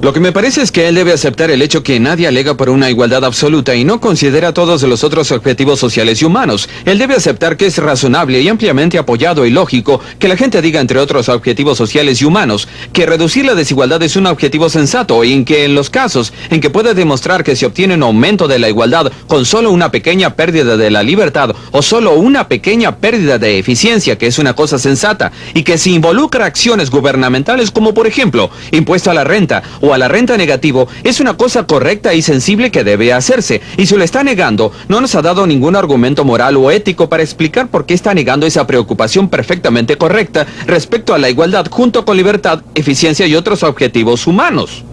Lo que me parece es que él debe aceptar el hecho que nadie alega por una igualdad absoluta y no considera todos los otros objetivos sociales y humanos. Él debe aceptar que es razonable y ampliamente apoyado y lógico que la gente diga, entre otros objetivos sociales y humanos, que reducir la desigualdad es un objetivo sensato y en que en los casos en que puede demostrar que se obtiene un aumento de la igualdad con solo una pequeña pérdida de la libertad o solo una pequeña pérdida de eficiencia, que es una cosa sensata, y que se involucra acciones gubernamentales como por ejemplo impuesto a la renta o a la renta negativo, es una cosa correcta y sensible que debe hacerse. Y si lo está negando, no nos ha dado ningún argumento moral o ético para explicar por qué está negando esa preocupación perfectamente correcta respecto a la igualdad junto con libertad, eficiencia y otros objetivos humanos.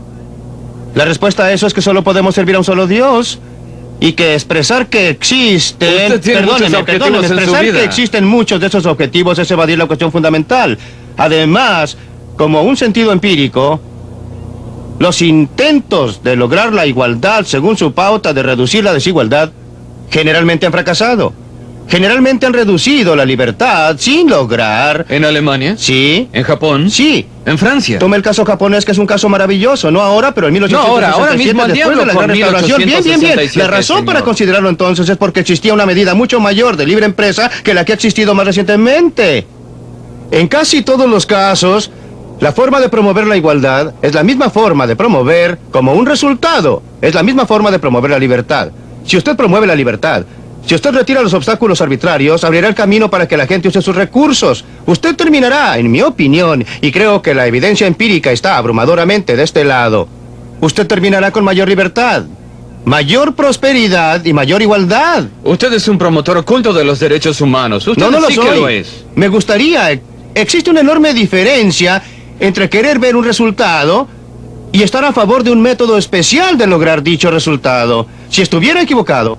La respuesta a eso es que solo podemos servir a un solo Dios. Y que expresar que existen... Usted tiene muchos objetivos en su expresar vida. que existen muchos de esos objetivos es evadir la cuestión fundamental. Además, como un sentido empírico, los intentos de lograr la igualdad según su pauta de reducir la desigualdad generalmente han fracasado. Generalmente han reducido la libertad sin lograr... ¿En Alemania? Sí. ¿En Japón? Sí. ¿En Francia? Tome el caso japonés, que es un caso maravilloso. No ahora, pero en 1867, ahora mismo al después de la diablo Gran con Restauración. Bien. 1867, La razón para señor. considerarlo entonces es porque existía una medida mucho mayor de libre empresa que la que ha existido más recientemente. En casi todos los casos, la forma de promover la igualdad es la misma forma de promover como un resultado. Es la misma forma de promover la libertad. Si usted promueve la libertad, si usted retira los obstáculos arbitrarios, abrirá el camino para que la gente use sus recursos. Usted terminará, en mi opinión, y creo que la evidencia empírica está abrumadoramente de este lado, usted terminará con mayor libertad, mayor prosperidad y mayor igualdad. Usted es un promotor oculto de los derechos humanos. Usted No lo sí soy. que lo es. Me gustaría. Existe una enorme diferencia entre querer ver un resultado y estar a favor de un método especial de lograr dicho resultado. Si estuviera equivocado,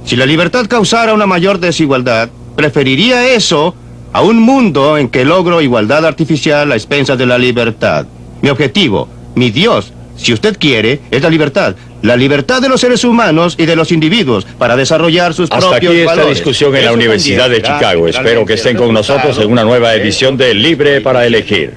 si la libertad causara una mayor desigualdad, preferiría eso a un mundo en que logro igualdad artificial a expensas de la libertad. Mi objetivo, mi Dios, si usted quiere, es la libertad. La libertad de los seres humanos y de los individuos para desarrollar sus Hasta propios aquí esta valores. discusión en la Eso Universidad de también Chicago. será Espero que estén con nosotros en una nueva edición de Libre para Elegir.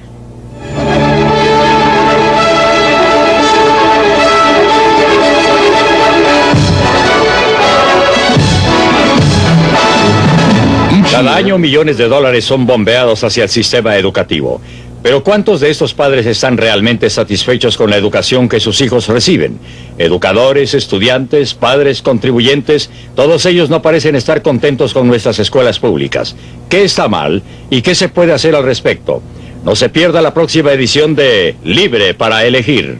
Cada año millones de dólares son bombeados hacia el sistema educativo. Pero ¿cuántos de estos padres están realmente satisfechos con la educación que sus hijos reciben? Educadores, estudiantes, padres, contribuyentes, todos ellos no parecen estar contentos con nuestras escuelas públicas. ¿Qué está mal y qué se puede hacer al respecto? No se pierda la próxima edición de Libre para Elegir.